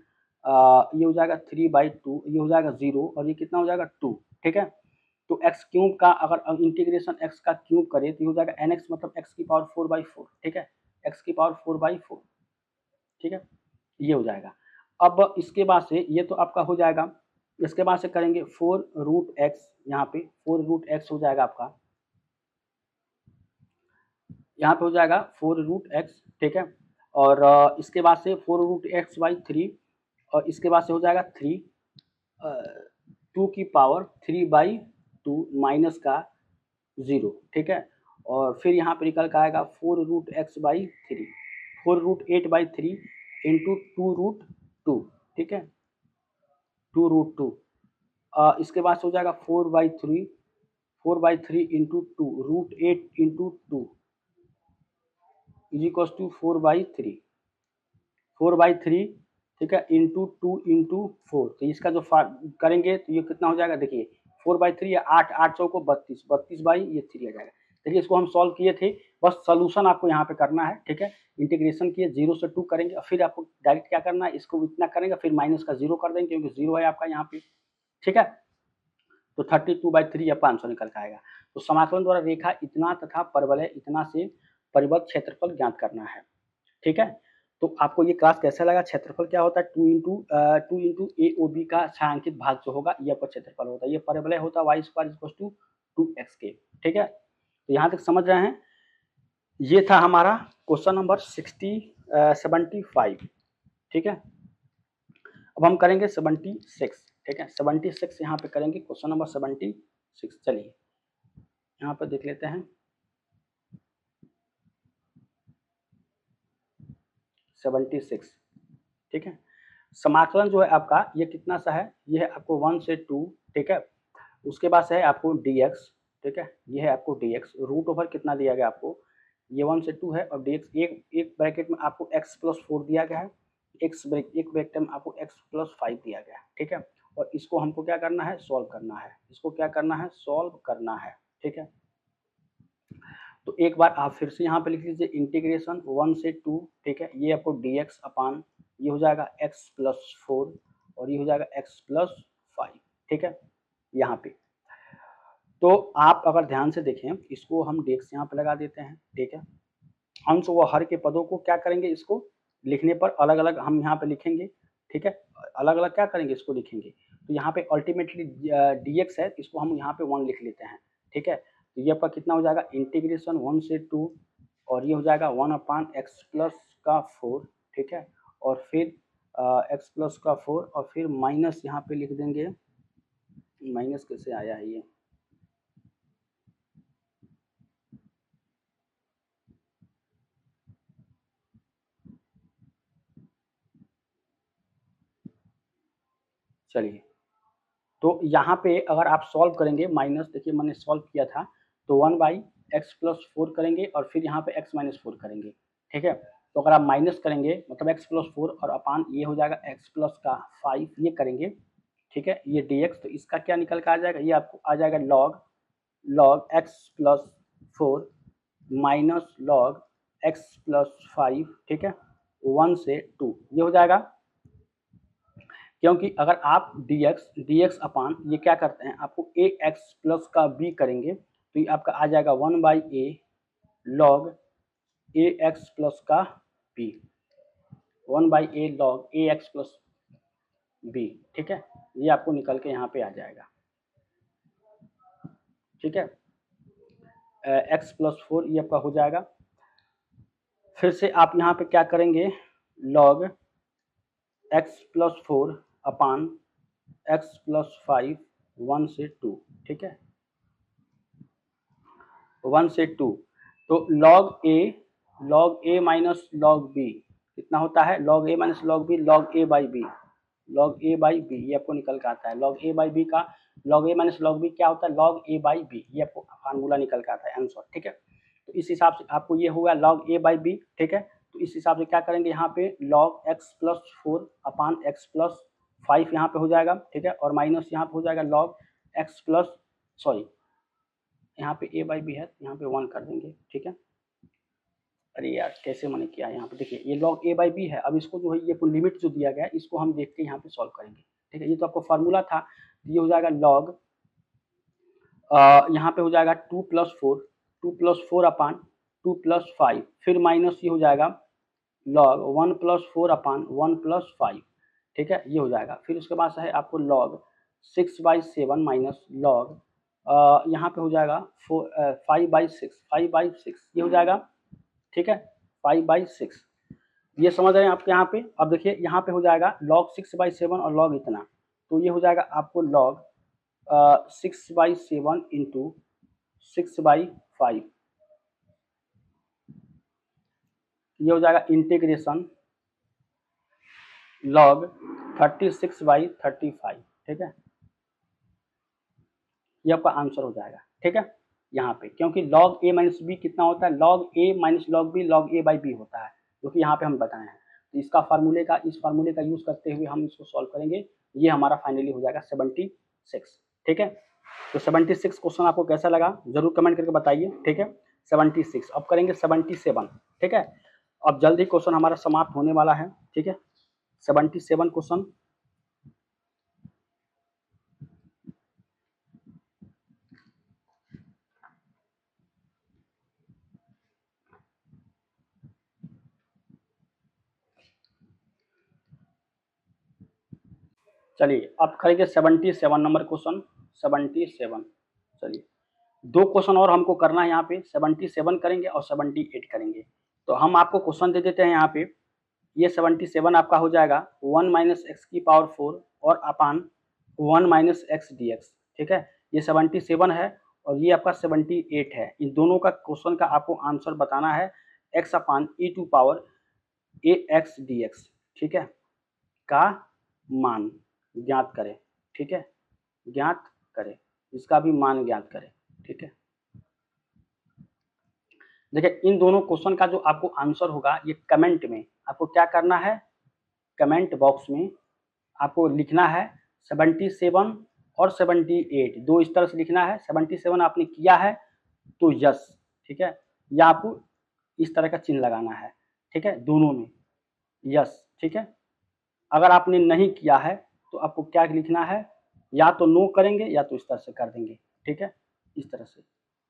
ये हो जाएगा 3/2, ये हो जाएगा 0 और ये कितना हो जाएगा 2, ठीक है। तो x क्यूब का अगर इंटीग्रेशन x का क्यूब करें तो ये हो जाएगा nx मतलब x की पावर 4/4, ठीक है, x की पावर 4/4, ठीक है, ये हो जाएगा। अब इसके बाद से ये तो आपका हो जाएगा, इसके बाद से करेंगे 4√x, यहाँ पे 4√x हो जाएगा आपका, यहाँ पे हो जाएगा 4√x, ठीक है। और इसके बाद से 4√x/3 और इसके बाद से हो जाएगा 3 2 की पावर 3/2 माइनस का 0, ठीक है। और फिर यहाँ पे निकल कर आएगा 4√x/3 4√8/3 इंटू 2√2, ठीक है, 2√2। इसके बाद से हो जाएगा 4/3 into 2 √8 into 2 is equal to 4/3, ठीक है, इंटू 2 इंटू 4। तो इसका जो करेंगे तो ये कितना हो जाएगा, देखिए 4/3 या 8 8 चौको 32 32 बाई ये 3 आ जाएगा। देखिए इसको हम सॉल्व किए थे, बस सोल्यूशन आपको यहाँ पे करना है, ठीक है। इंटीग्रेशन किए 0 से 2 करेंगे और फिर आपको डायरेक्ट क्या करना है, इसको इतना करेंगे फिर माइनस का 0 कर देंगे क्योंकि 0 है आपका यहाँ पे, ठीक है। तो 32/3 आपका आंसर निकल के आएगा। तो समाकलन द्वारा रेखा इतना तथा परवलय इतना से परिबद्ध क्षेत्रफल ज्ञात करना है, ठीक है। तो आपको ये क्लास कैसा लगा, क्षेत्रफल क्या होता है, 2 इंटू ए ओ बी का छायांकित भाग जो होगा ये आपका क्षेत्रफल होता है, ये परवलय होता है y² 2x के, ठीक है। तो यहाँ तक समझ रहे हैं। ये था हमारा क्वेश्चन नंबर 75, ठीक है। अब हम करेंगे 76, ठीक है। 76 यहाँ पे करेंगे, क्वेश्चन नंबर 76। चलिए यहाँ पर देख लेते हैं 76, ठीक है। समाकलन जो है आपका ये कितना सा है, ये है आपको 1 से 2, ठीक है। उसके बाद से है आपको dx, ठीक है। ये है आपको dx, रूट ओवर कितना दिया गया आपको, ये 1 से 2 है और dx एक ब्रैकेट में आपको x+4 दिया गया है, एक ब्रैकेट में आपको x+5 दिया गया है, ठीक है। और इसको हमको क्या करना है, सॉल्व करना है, इसको क्या करना है, सॉल्व करना है, ठीक है। तो एक बार आप फिर से यहाँ पे लिख लीजिए इंटीग्रेशन 1 से 2, ठीक है। ये आपको dx अपान ये हो जाएगा x+4 और ये हो जाएगा x+5, ठीक है। यहाँ पे तो आप अगर ध्यान से देखें, इसको हम dx यहाँ पे लगा देते हैं, ठीक है। अंश व हर के पदों को क्या करेंगे, इसको लिखने पर अलग अलग हम यहाँ पे लिखेंगे, ठीक है। अलग अलग क्या करेंगे, इसको लिखेंगे। तो यहाँ पे अल्टीमेटली dx है, इसको हम यहाँ पे 1 लिख लेते हैं, ठीक है। तो ये आपका कितना हो जाएगा, इंटीग्रेशन 1 से 2 और ये हो जाएगा 1/x+4, ठीक है। और फिर x+4 और फिर माइनस यहाँ पे लिख देंगे, माइनस कैसे आया है ये, चलिए। तो यहाँ पे अगर आप सॉल्व करेंगे माइनस, देखिए मैंने सॉल्व किया था, तो 1/x+4 करेंगे और फिर यहाँ पे x-4 करेंगे, ठीक है। तो अगर आप माइनस करेंगे मतलब x+4 और अपान ये हो जाएगा x+5 ये करेंगे, ठीक है। ये dx, तो इसका क्या निकल कर आ जाएगा, ये आपको आ जाएगा log x+4 minus log x+5, ठीक है, 1 से 2 ये हो जाएगा। क्योंकि अगर आप dx अपान ये क्या करते हैं, आपको ax प्लस का b करेंगे तो ये आपका आ जाएगा 1/a log ax प्लस का b, 1/a log ax plus b, ठीक है। ये आपको निकल के यहाँ पे आ जाएगा, ठीक है। x+4 ये आपका हो जाएगा। फिर से आप यहाँ पे क्या करेंगे, log x+4 अपान x+5 1 से 2, ठीक है, 1 से 2। तो log a minus log b कितना होता है, log a minus log b log a by b, log a by b ये आपको निकल कर आता है। log a बाई b का log a minus log b क्या होता है, log a बाई b, ये आपको फार्मूला निकल कर आता है आंसर, ठीक है। तो इस हिसाब से आपको ये होगा log a बाई b, ठीक है। तो इस हिसाब से क्या करेंगे, यहाँ पे log x+4 अपान x+5 यहाँ पे हो जाएगा, ठीक है। और माइनस यहाँ पे हो जाएगा log x प्लस सॉरी यहाँ पे a बाई बी है, यहाँ पे 1 कर देंगे, ठीक है। अरे यार कैसे मैंने किया है, यहाँ पे देखिए ये log a बाई बी है। अब इसको जो है ये लिमिट जो दिया गया है इसको हम देख के यहाँ पे सॉल्व करेंगे, ठीक है। ये तो आपको फार्मूला था, ये हो जाएगा log यहाँ पे हो जाएगा 2+4 अपान 2+5 फिर माइनस ये हो जाएगा log 1+4 अपान 1+5, ठीक है, ये हो जाएगा। फिर उसके बाद है आपको log 6/7 माइनस log यहाँ पे हो जाएगा 5/6 ये हो जाएगा, ठीक है, 5/6 ये समझ रहे हैं आपके यहाँ पे। अब देखिए यहाँ पे हो जाएगा log 6/7 और log इतना, तो ये हो जाएगा आपको log 6/7 इंटू 6/5 ये हो जाएगा इंटीग्रेशन log 36/35, ठीक है। ये आपका आंसर हो जाएगा, ठीक है। यहाँ पे क्योंकि log a माइनस बी कितना होता है, log a minus log b log a by B होता है, जो कि यहाँ पे हम बताए हैं। तो इसका इस फार्मूले का यूज करते हुए हम इसको सॉल्व करेंगे, ये हमारा फाइनली हो जाएगा 76, ठीक है। तो 76 क्वेश्चन आपको कैसा लगा जरूर कमेंट करके बताइए, ठीक है। 76 अब करेंगे 77, ठीक है। अब जल्दी क्वेश्चन हमारा समाप्त होने वाला है, ठीक है। 77 क्वेश्चन, चलिए अब करेंगे 77 नंबर क्वेश्चन। 77, चलिए 2 क्वेश्चन और हमको करना है यहाँ पे, 77 करेंगे और 78 करेंगे। तो हम आपको क्वेश्चन दे देते हैं यहाँ पे, ये 77 आपका हो जाएगा 1 माइनस एक्स की पावर 4 और अपान 1 माइनस एक्स डी एक्स, ठीक है। ये 77 है और ये आपका 78 है। इन दोनों का क्वेश्चन का आपको आंसर बताना है X upon E to power A X D x, ठीक है, का मान ज्ञात करें, ठीक है, ज्ञात करें, इसका भी मान ज्ञात करें, ठीक है। देखिए इन दोनों क्वेश्चन का जो आपको आंसर होगा ये कमेंट में आपको क्या करना है, कमेंट बॉक्स में आपको लिखना है 77 और 78, दो इस तरह से लिखना है। 77 आपने किया है तो यस, ठीक है, या आपको इस तरह का चिन्ह लगाना है, ठीक है, दोनों में यस, ठीक है। अगर आपने नहीं किया है तो आपको क्या लिखना है, या तो नो करेंगे या तो इस तरह से कर देंगे, ठीक है, इस तरह से।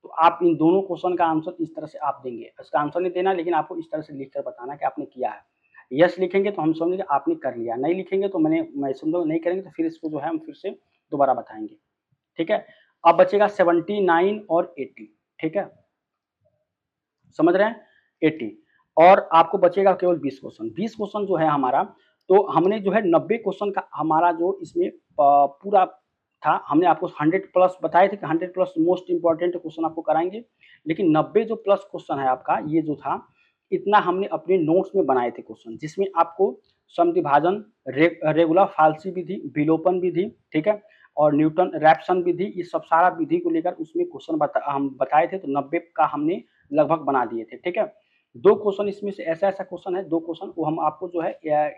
तो आप इन दोनों क्वेश्चन का आंसर इस तरह से आप देंगे, इसका आंसर नहीं देना लेकिन आपको इस तरह से लिखकर बताना कि आपने किया है। यस लिखेंगे तो हम समझेंगे आपने कर लिया, नहीं लिखेंगे तो मैं समझो नहीं करेंगे तो फिर इसको जो है हम फिर से दोबारा बताएंगे, ठीक है। अब बचेगा 79 और 80, ठीक है, समझ रहे हैं, 80 और आपको बचेगा केवल 20 क्वेश्चन। 20 क्वेश्चन जो है हमारा, तो हमने जो है 90 क्वेश्चन का हमारा जो इसमें पूरा था, हमने आपको 100 प्लस बताए थे कि 100 प्लस मोस्ट इंपॉर्टेंट क्वेश्चन आपको कराएंगे, लेकिन 90 जो प्लस क्वेश्चन है आपका ये जो था, इतना हमने अपने नोट्स में बनाए थे क्वेश्चन, जिसमें आपको समद्विभाजन, रेगुलर फाल्सी विधि, विलोपन विधि, ठीक है, और न्यूटन रैप्सन विधि, ये सब सारा विधि को लेकर उसमें क्वेश्चन हम बताए थे। तो 90 का हमने लगभग बना दिए थे, ठीक है। 2 क्वेश्चन इसमें से ऐसा क्वेश्चन है, 2 क्वेश्चन वो हम आपको जो है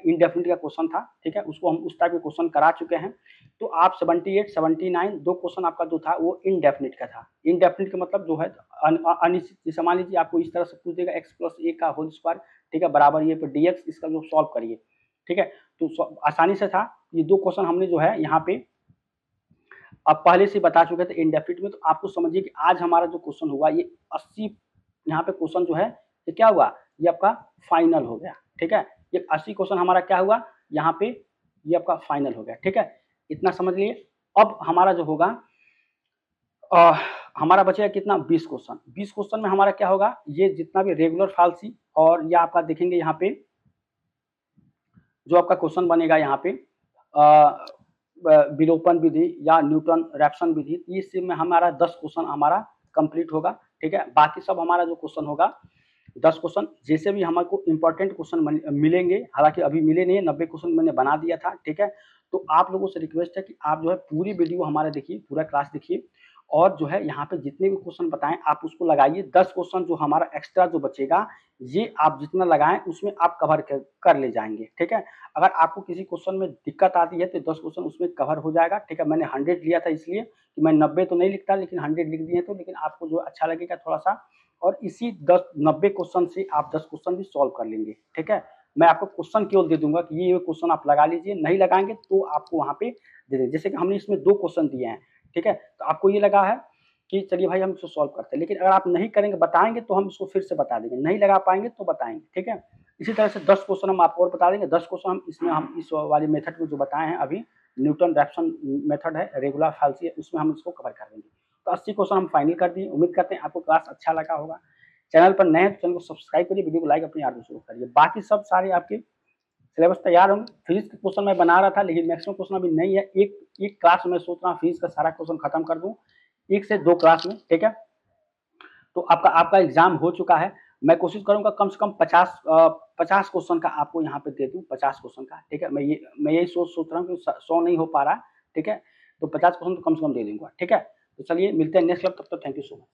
इनडेफिनिट का क्वेश्चन था, ठीक है, उसको हम उस टाइप के क्वेश्चन करा चुके हैं। तो आप 78, 79 2 क्वेश्चन आपका जो था वो इनडेफिनिट का था। इनडेफिनिट का मतलब जो है अनिश्चित, जैसे मान लीजिए आपको इस तरह से पूछ देगा x प्लस ए का होल स्क्वायर, ठीक है, बराबर ये पर dx, इसका जो सॉल्व करिए, ठीक है। तो आसानी से था। ये 2 क्वेश्चन हमने जो है यहाँ पे अब पहले से बता चुके थे इनडेफिनिट में। तो आपको समझिए कि आज हमारा जो क्वेश्चन हुआ ये 80 यहाँ पे क्वेश्चन जो है ये क्या हुआ, ये आपका फाइनल हो गया, ठीक है। ये 80 क्वेश्चन हमारा क्या हुआ यहाँ पे, ये आपका फाइनल हो गया, ठीक है, इतना समझ लिए। अब हमारा जो होगा हमारा बचेगा कितना, 20 क्वेश्चन। 20 क्वेश्चन में हमारा क्या होगा, ये जितना भी रेगुलर फाल्सी और या आपका देखेंगे यहाँ पे जो आपका क्वेश्चन बनेगा यहाँ पे विलोपन विधि या न्यूटन रैप्सन विधि, इसमें हमारा 10 क्वेश्चन हमारा कंप्लीट होगा, ठीक है। बाकी सब हमारा जो क्वेश्चन होगा 10 क्वेश्चन, जैसे भी हमको इंपॉर्टेंट क्वेश्चन मिलेंगे, हालांकि अभी मिले नहीं है, 90 क्वेश्चन मैंने बना दिया था, ठीक है। तो आप लोगों से रिक्वेस्ट है कि आप जो है पूरी वीडियो हमारे देखिए, पूरा क्लास देखिए, और जो है यहाँ पे जितने भी क्वेश्चन बताएं आप उसको लगाइए। 10 क्वेश्चन जो हमारा एक्स्ट्रा जो बचेगा ये आप जितना लगाएं उसमें आप कवर कर ले जाएंगे, ठीक है। अगर आपको किसी क्वेश्चन में दिक्कत आती है तो 10 क्वेश्चन उसमें कवर हो जाएगा, ठीक है। मैंने 100 लिया था इसलिए कि मैं 90 तो नहीं लिखता, लेकिन 100 लिख दिए तो, लेकिन आपको जो अच्छा लगेगा थोड़ा सा, और इसी 90 क्वेश्चन से आप 10 क्वेश्चन भी सॉल्व कर लेंगे, ठीक है। मैं आपको क्वेश्चन केवल दे दूंगा कि ये क्वेश्चन आप लगा लीजिए, नहीं लगाएंगे तो आपको वहाँ पे दे देंगे। जैसे कि हमने इसमें 2 क्वेश्चन दिए हैं, ठीक है, तो आपको ये लगा है कि चलिए भाई हम इसको सॉल्व करते हैं, लेकिन अगर आप नहीं करेंगे, बताएंगे तो हम इसको फिर से बता देंगे, नहीं लगा पाएंगे तो बताएंगे, ठीक है। इसी तरह से 10 क्वेश्चन हम आपको और बता देंगे। 10 क्वेश्चन हम इसमें हम इस वाली मेथड में जो बताए हैं अभी, न्यूटन रैप्सन मेथड है, रेगुलर फाल्सी है, उसमें हम इसको कवर कर देंगे। तो 80 क्वेश्चन हम फाइनल कर दिए। उम्मीद करते हैं आपको क्लास अच्छा लगा होगा। चैनल पर नए हैं तो चैनल को सब्सक्राइब करिए, वीडियो को लाइक अपने यार दोस्तों को करिए। बाकी सब सारे आपके सिलेबस तैयार होंगे। फिजिक्स के क्वेश्चन मैं बना रहा था लेकिन मैक्सिमम क्वेश्चन अभी नहीं है। एक क्लास में सोच रहा हूँ फिजिक्स का सारा क्वेश्चन खत्म कर दूं, 1 से 2 क्लास में, ठीक है। तो आपका एग्जाम हो चुका है। मैं कोशिश करूंगा कम से कम 50 क्वेश्चन का आपको यहाँ पे दे दूं, 50 क्वेश्चन का, ठीक है। मैं यही सोच रहा हूँ कि 100 नहीं हो पा रहा, ठीक है। तो 50 क्वेश्चन तो कम से कम दे दूंगा, ठीक है। तो चलिए मिलते हैं नेक्स्ट क्लब, तब तक थैंक यू सो मच।